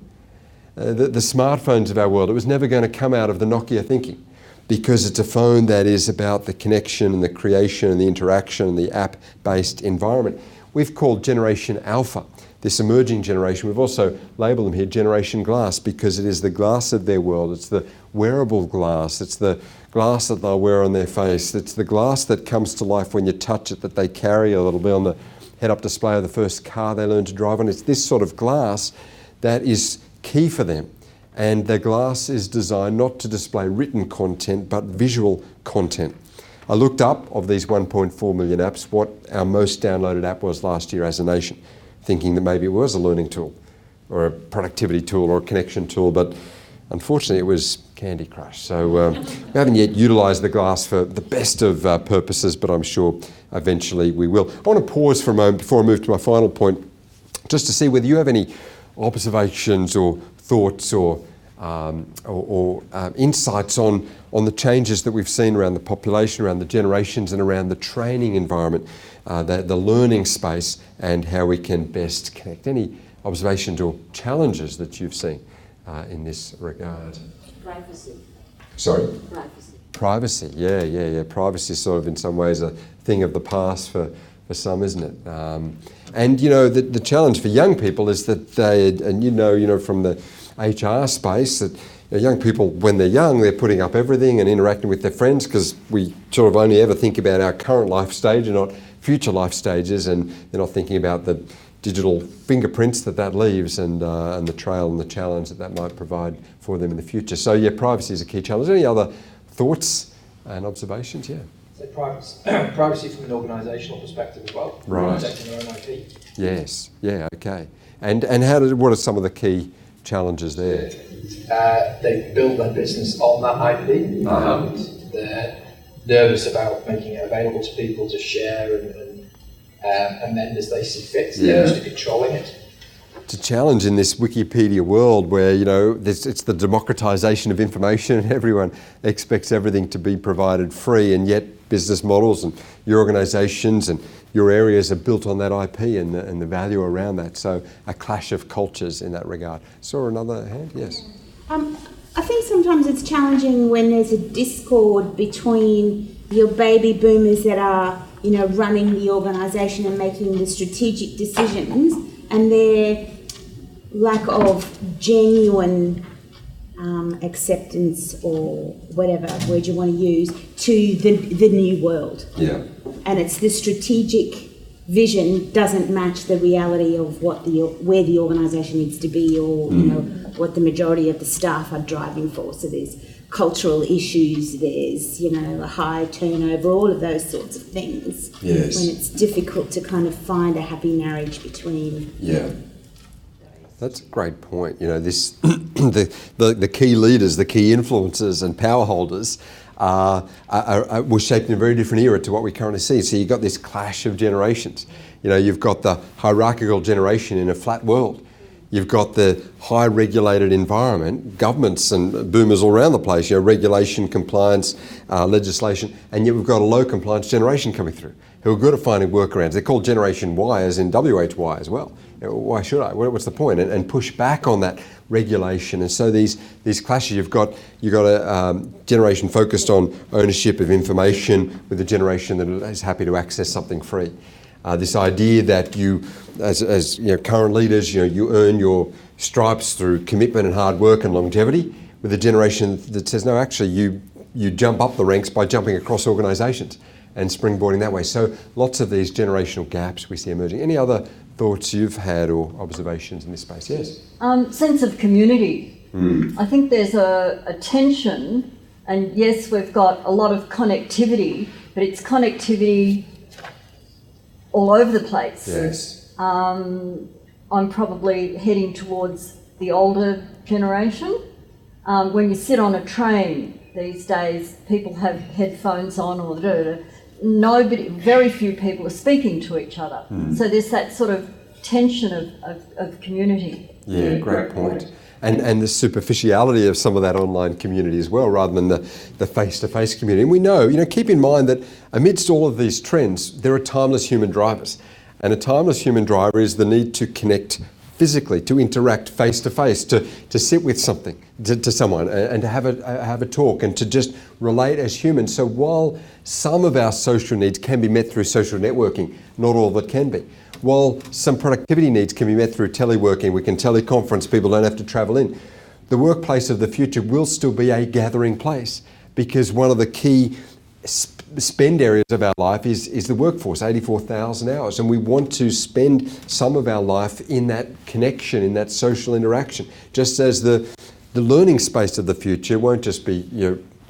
The smartphones of our world, it was never going to come out of the Nokia thinking, because it's a phone that is about the connection and the creation and the interaction and the app-based environment. We've called Generation Alpha, this emerging generation. We've also labelled them here Generation Glass, because it is the glass of their world. It's the wearable glass. It's the glass that they'll wear on their face. It's the glass that comes to life when you touch it, that they carry, or that'll be on the head-up display of the first car they learn to drive on. It's this sort of glass that is key for them. And the glass is designed not to display written content, but visual content. I looked up, of these 1.4 million apps, what our most downloaded app was last year as a nation, thinking that maybe it was a learning tool or a productivity tool or a connection tool, but unfortunately it was Candy Crush. So we haven't yet utilised the glass for the best of purposes, but I'm sure eventually we will. I want to pause for a moment before I move to my final point, just to see whether you have any observations or thoughts or insights on the changes that we've seen around the population, around the generations, and around the training environment, the learning space, and how we can best connect. Any observations or challenges that you've seen in this regard? Privacy. Sorry? Privacy. Privacy, yeah. Privacy is sort of in some ways a thing of the past for some, isn't it? And the challenge for young people is that they, and from the HR space, that young people, when they're young, they're putting up everything and interacting with their friends, because we sort of only ever think about our current life stage and not future life stages, and they're not thinking about the digital fingerprints that leaves and the trail and the challenge that might provide for them in the future. So yeah, privacy is a key challenge. Any other thoughts and observations? Yeah. So privacy from an organisational perspective as well. Right. Protecting their own IP. Yes. Yeah. Okay. And what are some of the key challenges there? They build their business on that IP, and they're nervous about making it available to people to share and amend as they see fit. They're used to controlling it. It's a challenge in this Wikipedia world where, it's the democratization of information and everyone expects everything to be provided free, and yet business models and your organizations and your areas are built on that IP and the value around that. So a clash of cultures in that regard. Saw another hand? Yes. I think sometimes it's challenging when there's a discord between your baby boomers that are, running the organisation and making the strategic decisions, and their lack of genuine acceptance, or whatever word you want to use, to the new world. Yeah. And it's the strategic vision doesn't match the reality of where the organisation needs to be, or what the majority of the staff are driving for. So there's cultural issues, there's a high turnover, all of those sorts of things. Yes. When it's difficult to kind of find a happy marriage between. Yeah. That's a great point. This the key leaders, the key influencers and power holders were shaped in a very different era to what we currently see. So you've got this clash of generations. You've got the hierarchical generation in a flat world. You've got the high regulated environment, governments and boomers all around the place, regulation, compliance, legislation, and yet we've got a low compliance generation coming through who are good at finding workarounds. They're called Generation Y, as in WHY as well. Why should I? What's the point? And push back on that regulation. And so these clashes, you've got a generation focused on ownership of information with a generation that is happy to access something free. This idea that you, as current leaders, you earn your stripes through commitment and hard work and longevity, with a generation that says, no, actually, you jump up the ranks by jumping across organisations and springboarding that way. So lots of these generational gaps we see emerging. Any other thoughts you've had or observations in this space? Yes. Sense of community. I think there's a tension, and yes, we've got a lot of connectivity, but it's connectivity all over the place. Yes. I'm probably heading towards the older generation. When you sit on a train these days, people have headphones on or very few people are speaking to each other. So there's that sort of tension of community. Yeah, great point. And the superficiality of some of that online community as well, rather than the face-to-face community. And we know, keep in mind that amidst all of these trends, there are timeless human drivers. And a timeless human driver is the need to connect physically, to interact face-to-face, to sit with something, to someone, and to have a talk, and to just relate as humans. So while some of our social needs can be met through social networking, not all of it can be. While some productivity needs can be met through teleworking, we can teleconference, people don't have to travel in. The workplace of the future will still be a gathering place, because one of the key spend areas of our life is the workforce, 84,000 hours, and we want to spend some of our life in that connection, in that social interaction. Just as the learning space of the future won't just be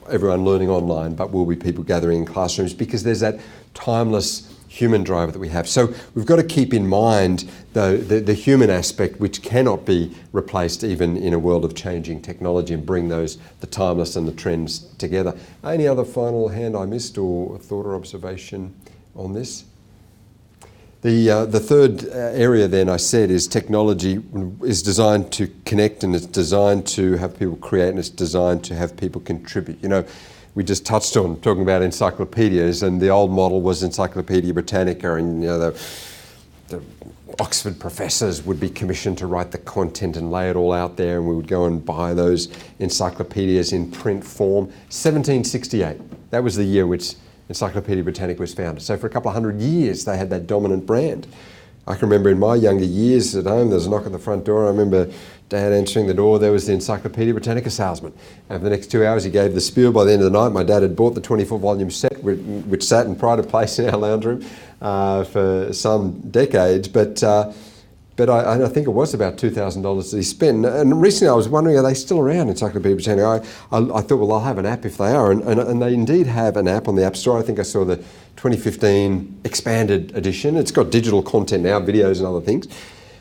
everyone learning online, but will be people gathering in classrooms, because there's that timeless human driver that we have. So we've got to keep in mind the human aspect, which cannot be replaced even in a world of changing technology, and bring the timeless and the trends together. Any other final hand I missed, or thought or observation on this? The third area then I said is technology is designed to connect, and it's designed to have people create, and it's designed to have people contribute. We just touched on talking about encyclopedias, and the old model was Encyclopedia Britannica, and the Oxford professors would be commissioned to write the content and lay it all out there, and we would go and buy those encyclopedias in print form. 1768, that was the year which Encyclopaedia Britannica was founded. So for a couple of hundred years they had that dominant brand. I can remember in my younger years at home, there was a knock at the front door. I remember Dad answering the door. There was the Encyclopaedia Britannica salesman. And for the next 2 hours, he gave the spiel. By the end of the night, my dad had bought the 24-volume set, which sat in pride of place in our lounge room for some decades. But I think it was about $2,000 that he spent. And recently, I was wondering, are they still around, Encyclopaedia Britannica? I thought, well, I'll have an app if they are. And they indeed have an app on the App Store. I think I saw the 2015 expanded edition. It's got digital content now, videos and other things.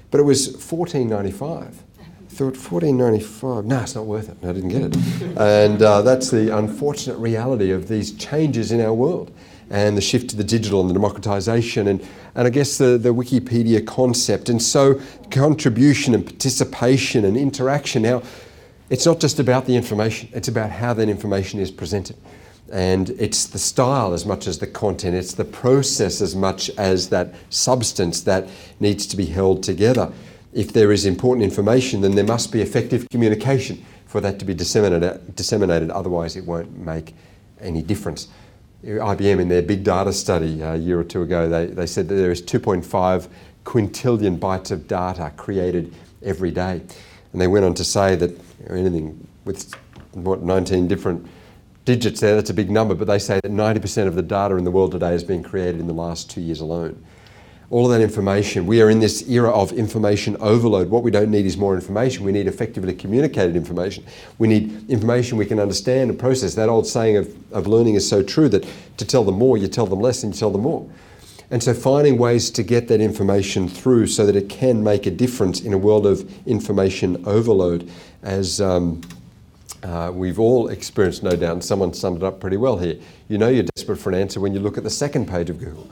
But it was $14.95. I thought, $14.95, no, it's not worth it. I didn't get it. And that's the unfortunate reality of these changes in our world and the shift to the digital and the democratization and I guess the Wikipedia concept. And so contribution and participation and interaction. Now, it's not just about the information, it's about how that information is presented. And it's the style as much as the content, it's the process as much as that substance that needs to be held together. If there is important information, then there must be effective communication for that to be disseminated, otherwise it won't make any difference. IBM in their big data study a year or two ago, they said that there is 2.5 quintillion bytes of data created every day. And they went on to say that anything with 19 different digits there, that's a big number, but they say that 90% of the data in the world today has been created in the last 2 years alone. All of that information, we are in this era of information overload. What we don't need is more information. We need effectively communicated information. We need information we can understand and process. That old saying of learning is so true, that to tell them more, you tell them less and you tell them more. And so finding ways to get that information through so that it can make a difference in a world of information overload, as we've all experienced, no doubt, and someone summed it up pretty well here. You know you're desperate for an answer when you look at the second page of Google.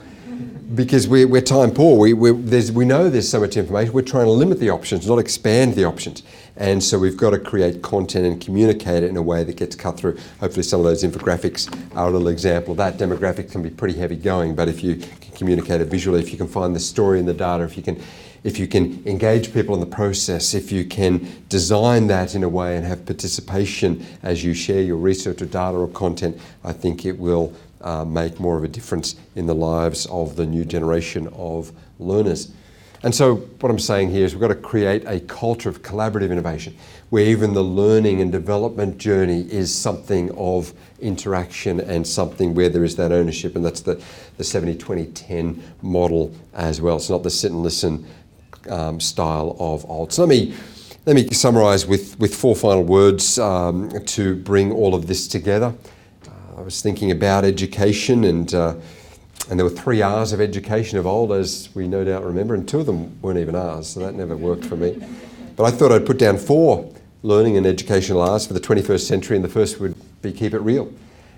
Because we're time poor. We know there's so much information. We're trying to limit the options, not expand the options. And so we've got to create content and communicate it in a way that gets cut through. Hopefully some of those infographics are a little example of that. Demographics can be pretty heavy going, but if you can communicate it visually, if you can find the story in the data, if you can engage people in the process, if you can design that in a way and have participation as you share your research or data or content, I think it will make more of a difference in the lives of the new generation of learners. And so what I'm saying here is we've got to create a culture of collaborative innovation where even the learning and development journey is something of interaction and something where there is that ownership, and that's the 70-20-10 model as well. It's not the sit and listen style of old. So let me summarise with 4 final words to bring all of this together. I was thinking about education, and there were 3 R's of education of old, as we no doubt remember, and 2 of them weren't even R's, so that never worked for me. But I thought I'd put down 4 learning and educational R's for the 21st century, and the first would be keep it real.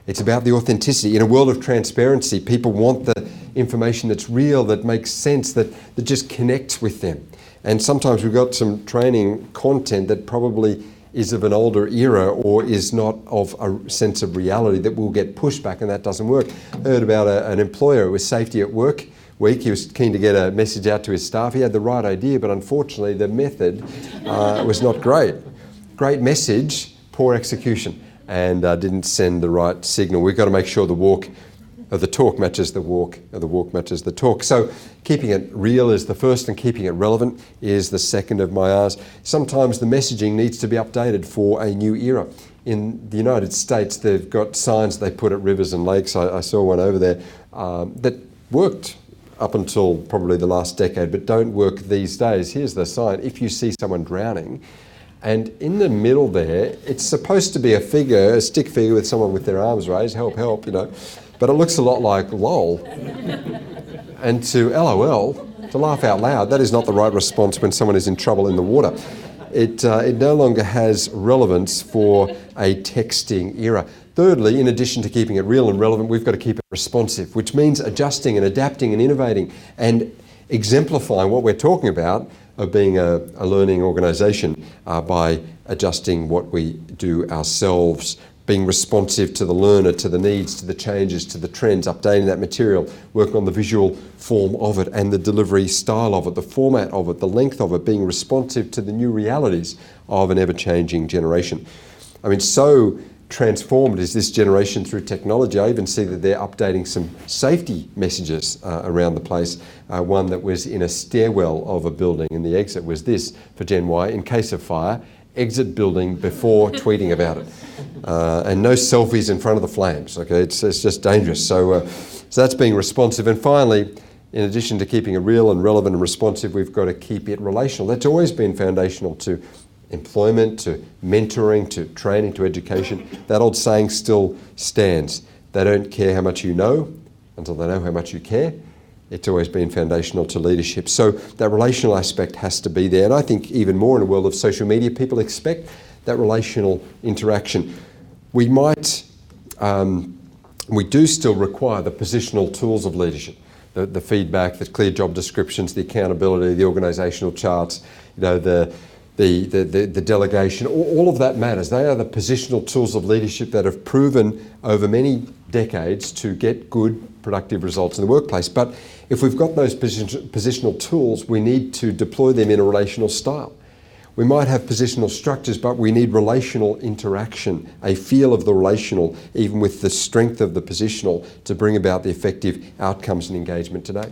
It's about the authenticity. In a world of transparency, people want the information that's real, that makes sense, that just connects with them. And sometimes we've got some training content that probably is of an older era or is not of a sense of reality, that will get pushback, and that doesn't work. I heard about an employer with Safety at Work Week. He was keen to get a message out to his staff. He had the right idea, but unfortunately the method was not great. Great message, poor execution, and didn't send the right signal. We've got to make sure the talk matches the walk, or the walk matches the talk. So keeping it real is the first, and keeping it relevant is the second of my R's. Sometimes the messaging needs to be updated for a new era. In the United States, they've got signs they put at rivers and lakes. I saw one over there that worked up until probably the last decade, but don't work these days. Here's the sign: if you see someone drowning, and in the middle there, it's supposed to be a stick figure with someone with their arms raised, help, help, but it looks a lot like LOL. And to LOL, to laugh out loud, that is not the right response when someone is in trouble in the water. It no longer has relevance for a texting era. Thirdly, in addition to keeping it real and relevant, we've got to keep it responsive, which means adjusting and adapting and innovating and exemplifying what we're talking about of being a learning organisation by adjusting what we do ourselves being responsive to the learner, to the needs, to the changes, to the trends, updating that material, working on the visual form of it and the delivery style of it, the format of it, the length of it, being responsive to the new realities of an ever-changing generation. I mean, so transformed is this generation through technology. I even see that they're updating some safety messages around the place. One that was in a stairwell of a building, and the exit was this for Gen Y: in case of fire, exit building before tweeting about it. And no selfies in front of the flames. Okay, it's just dangerous. So that's being responsive. And finally, in addition to keeping it real and relevant and responsive, we've got to keep it relational. That's always been foundational to employment, to mentoring, to training, to education. That old saying still stands. They don't care how much you know until they know how much you care. It's always been foundational to leadership. So that relational aspect has to be there. And I think even more in a world of social media, people expect that relational interaction. We do still require the positional tools of leadership, the feedback, the clear job descriptions, the accountability, the organisational charts, the delegation, all of that matters. They are the positional tools of leadership that have proven over many decades to get good, productive results in the workplace. But if we've got those positional tools, we need to deploy them in a relational style. We might have positional structures, but we need relational interaction, a feel of the relational, even with the strength of the positional, to bring about the effective outcomes and engagement today.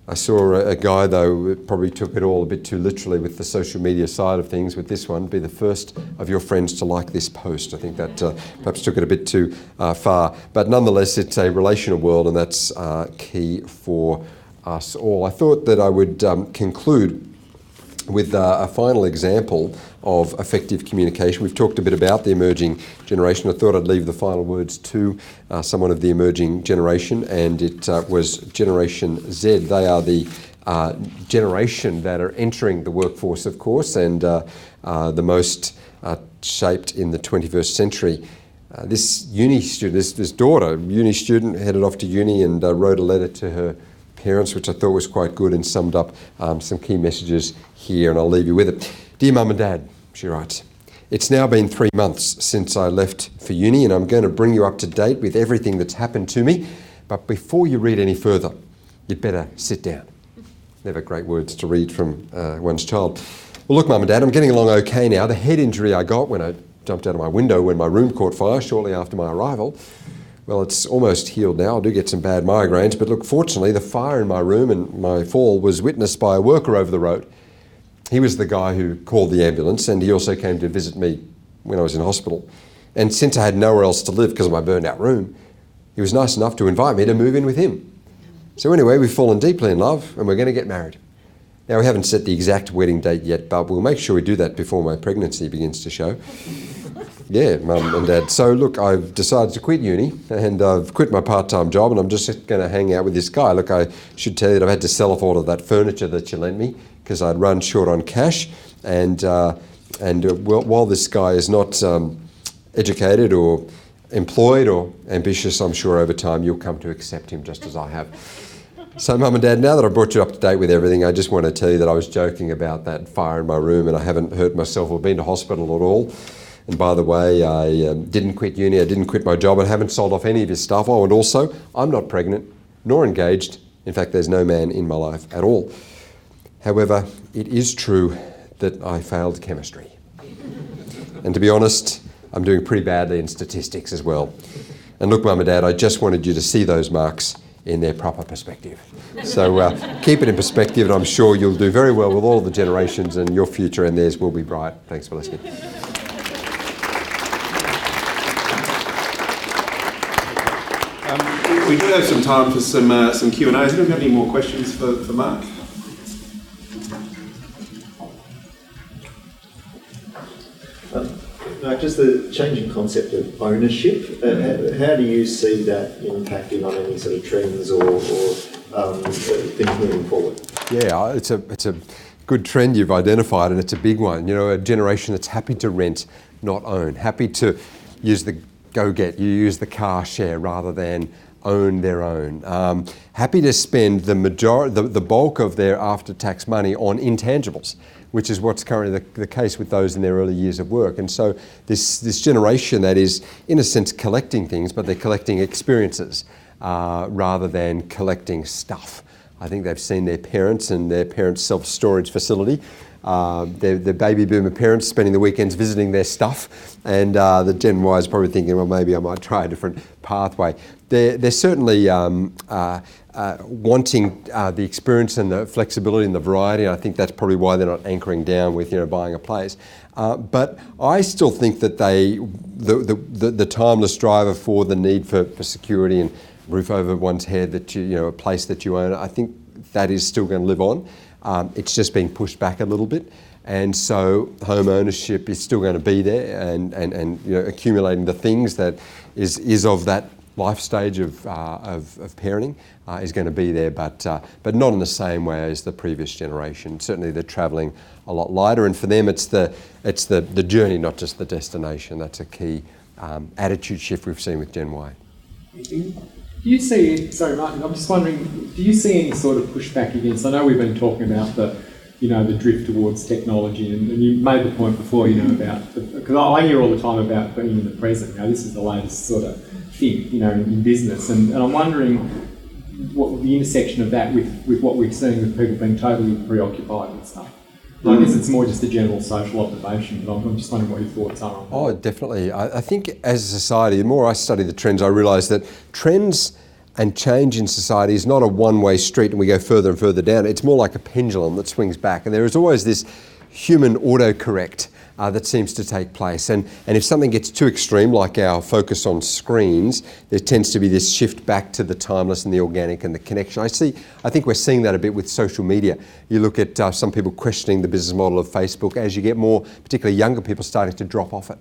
I saw a guy, though, probably took it all a bit too literally with the social media side of things with this one: be the first of your friends to like this post. I think that perhaps took it a bit too far. But nonetheless, it's a relational world, and that's key for us all. I thought that I would conclude with a final example of effective communication. We've talked a bit about the emerging generation. I thought I'd leave the final words to someone of the emerging generation, and it was Generation Z. They are the generation that are entering the workforce, of course, and the most shaped in the 21st century. This uni student, this daughter, uni student, headed off to uni and wrote a letter to her parents, which I thought was quite good and summed up some key messages here, and I'll leave you with it. Dear Mum and Dad, she writes, it's now been 3 months since I left for uni, and I'm going to bring you up to date with everything that's happened to me. But before you read any further, you'd better sit down. Never great words to read from one's child. Well, look, Mum and Dad, I'm getting along okay now. The head injury I got when I jumped out of my window when my room caught fire shortly after my arrival, well, it's almost healed now. I do get some bad migraines, but look, fortunately, the fire in my room and my fall was witnessed by a worker over the road. He was the guy who called the ambulance, and he also came to visit me when I was in hospital. And since I had nowhere else to live because of my burned out room, he was nice enough to invite me to move in with him. So anyway, we've fallen deeply in love, and we're going to get married. Now, we haven't set the exact wedding date yet, but we'll make sure we do that before my pregnancy begins to show. Yeah, Mum and Dad. So look, I've decided to quit uni, and I've quit my part-time job, and I'm just going to hang out with this guy. Look, I should tell you that I've had to sell off all of that furniture that you lent me because I'd run short on cash. And while this guy is not educated or employed or ambitious, I'm sure over time you'll come to accept him just as I have. So, Mum and Dad, now that I've brought you up to date with everything, I just want to tell you that I was joking about that fire in my room, and I haven't hurt myself or been to hospital at all. And by the way, I didn't quit uni, I didn't quit my job, and haven't sold off any of his stuff. Oh, and also, I'm not pregnant, nor engaged. In fact, there's no man in my life at all. However, it is true that I failed chemistry. And to be honest, I'm doing pretty badly in statistics as well. And look, Mum and Dad, I just wanted you to see those marks in their proper perspective. So keep it in perspective, and I'm sure you'll do very well with all of the generations, and your future and theirs will be bright. Thanks for listening. We do have some time for some Q&A. Has anyone got any more questions for Mark? Mark, just the changing concept of ownership, how do you see that impacting on any sort of trends or things moving forward? Yeah, it's a good trend you've identified, and it's a big one. You know, a generation that's happy to rent, not own, happy to use the go-get, you use the car share rather than own their own. Happy to spend the bulk of their after-tax money on intangibles, which is what's currently the case with those in their early years of work. And so this generation that is, in a sense, collecting things, but they're collecting experiences rather than collecting stuff. I think they've seen their parents and their parents' self-storage facility, their baby boomer parents spending the weekends visiting their stuff, and the Gen Y is probably thinking, well, maybe I might try a different pathway. They're certainly wanting the experience and the flexibility and the variety, and I think that's probably why they're not anchoring down with buying a place. But I still think that the timeless driver for the need for security and roof over one's head, that a place that you own, I think that is still going to live on. It's just being pushed back a little bit, and so home ownership is still going to be there, and accumulating the things that is of that life stage of parenting is going to be there, but not in the same way as the previous generation. Certainly, they're travelling a lot lighter, and for them, it's the journey, not just the destination. That's a key attitude shift we've seen with Gen Y. Do you see, sorry Martin, I'm just wondering, do you see any sort of pushback against, I know we've been talking about the drift towards technology, and you made the point before, about, because I hear all the time about being in the present. This is the latest sort of thing, in business, and I'm wondering what the intersection of that with what we're seeing with people being totally preoccupied and stuff. I guess it's more just a general social observation, but I'm just wondering what your thoughts are on that. Oh, definitely. I think as a society, the more I study the trends, I realise that trends and change in society is not a one-way street and we go further and further down. It's more like a pendulum that swings back, and there is always this human autocorrect that seems to take place. And if something gets too extreme, like our focus on screens, there tends to be this shift back to the timeless and the organic and the connection. I think we're seeing that a bit with social media. You look at some people questioning the business model of Facebook as you get more, particularly younger people, starting to drop off it.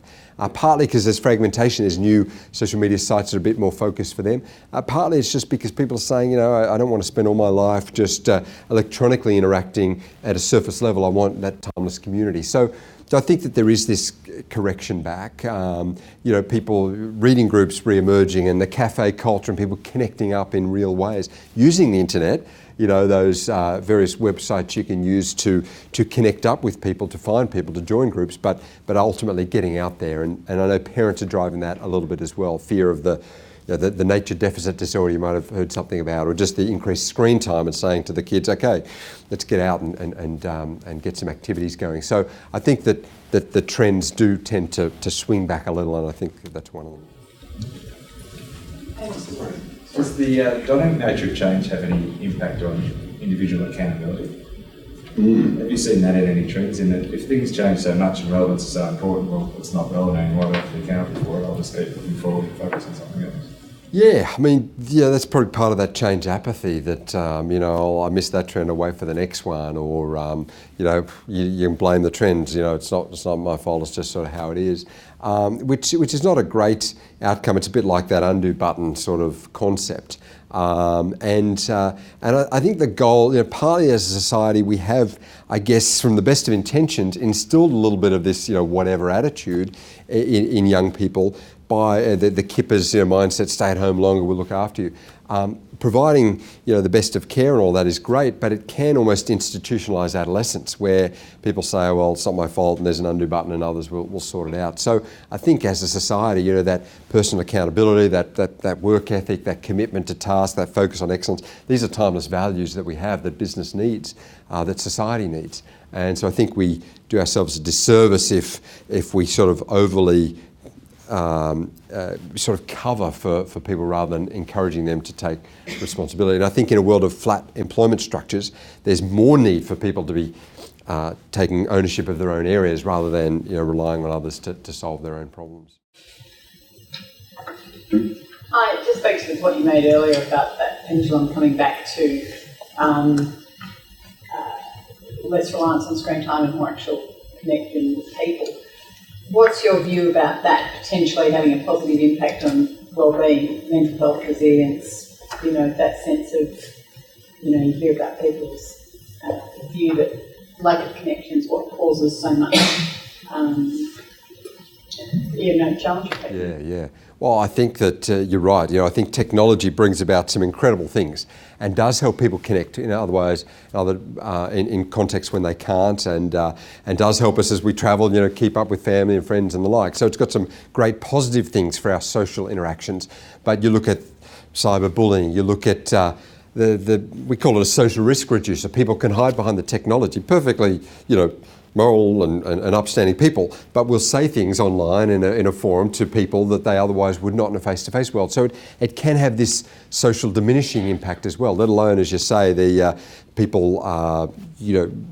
Partly because there's fragmentation, there's new social media sites that are a bit more focused for them. Partly it's just because people are saying, I don't want to spend all my life just electronically interacting at a surface level. I want that timeless community. So I think that there is this correction back. People, reading groups re-emerging, and the cafe culture, and people connecting up in real ways using the internet. Those various websites you can use to connect up with people, to find people, to join groups, but ultimately getting out there. And I know parents are driving that a little bit as well. Fear of the nature deficit disorder you might have heard something about, or just the increased screen time, and saying to the kids, okay, let's get out and get some activities going. So I think that the trends do tend to swing back a little, and I think that's one of them. Does the dynamic nature of change have any impact on individual accountability? Have you seen that in any trends, in that if things change so much and relevance is so important, well, it's not relevant anymore, I don't have to be accountable for it, I'll just keep looking forward and focus on something else? Yeah, that's probably part of that change apathy that, I missed that trend, I'll wait for the next one, or, you can blame the trends, it's not my fault, it's just sort of how it is, which is not a great outcome. It's a bit like that undo button sort of concept. And I think the goal, partly as a society, we have, I guess, from the best of intentions, instilled a little bit of this, whatever attitude in young people by the kippers, mindset, stay at home longer, we'll look after you. Providing, the best of care and all that is great, but it can almost institutionalise adolescence, where people say, oh, well, it's not my fault and there's an undo button and others will sort it out. So I think as a society, that personal accountability, that work ethic, that commitment to task, that focus on excellence, these are timeless values that we have, that business needs, that society needs. And so I think we do ourselves a disservice if we sort of overly sort of cover for people rather than encouraging them to take responsibility. And I think in a world of flat employment structures, there's more need for people to be taking ownership of their own areas rather than relying on others to solve their own problems. It just speaks with what you made earlier about that pendulum coming back to less reliance on screen time and more actual connecting with people. What's your view about that potentially having a positive impact on well-being, mental health, resilience, that sense of, you hear about people's view that lack of connection is what causes so much challenge people. Yeah. Well, I think that you're right. I think technology brings about some incredible things and does help people connect in other ways, in contexts when they can't, and does help us as we travel, keep up with family and friends and the like. So it's got some great positive things for our social interactions. But you look at cyberbullying, you look at we call it a social risk reducer. People can hide behind the technology perfectly, moral and upstanding people, but will say things online in a forum to people that they otherwise would not in a face-to-face world. So it can have this social diminishing impact as well, let alone, as you say, the people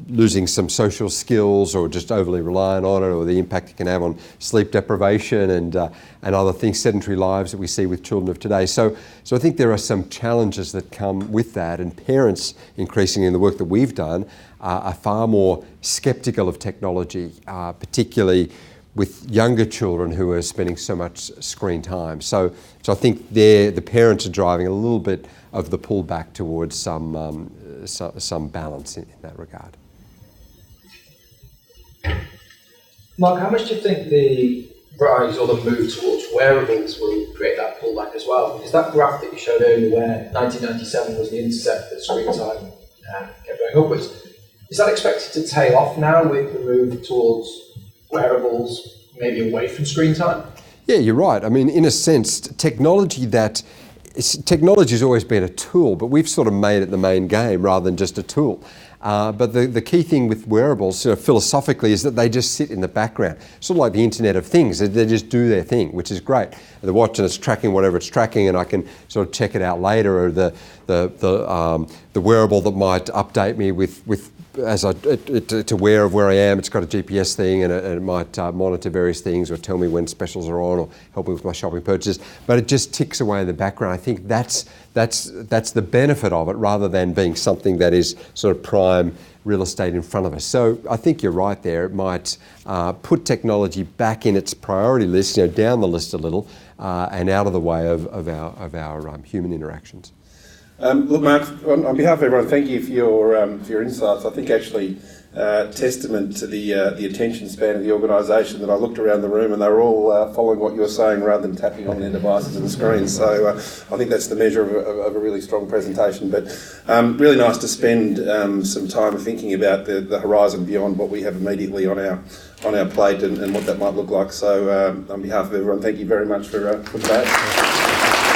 losing some social skills or just overly reliant on it, or the impact it can have on sleep deprivation and other things, sedentary lives that we see with children of today. So I think there are some challenges that come with that, and parents, increasingly in the work that we've done, are far more sceptical of technology, particularly with younger children who are spending so much screen time. So I think the parents are driving a little bit of the pullback towards some balance in that regard. Mark, how much do you think the rise or the move towards wearables will create that pullback as well? Because that graph that you showed earlier, where 1997 was the intercept that screen time kept going upwards, is that expected to tail off now with the move towards wearables, maybe away from screen time? Yeah, you're right. I mean, in a sense, technology has always been a tool, but we've sort of made it the main game rather than just a tool. But the key thing with wearables, philosophically, is that they just sit in the background. Sort of like the Internet of Things. They just do their thing, which is great. The watch, and it's tracking whatever it's tracking, and I can sort of check it out later. Or the wearable that might update me with as it's aware of where I am. It's got a GPS thing, and it might monitor various things, or tell me when specials are on, or help me with my shopping purchases. But it just ticks away in the background. I think that's the benefit of it, rather than being something that is sort of prime real estate in front of us. So I think you're right there. It might put technology back in its priority list, down the list a little, and out of the way of our human interactions. Look, Mark, on behalf of everyone, thank you for your insights. I think actually testament to the attention span of the organisation that I looked around the room and they were all following what you were saying rather than tapping on their devices and screens. So I think that's the measure of a really strong presentation. But really nice to spend some time thinking about the horizon beyond what we have immediately on our plate and what that might look like. So on behalf of everyone, thank you very much for that.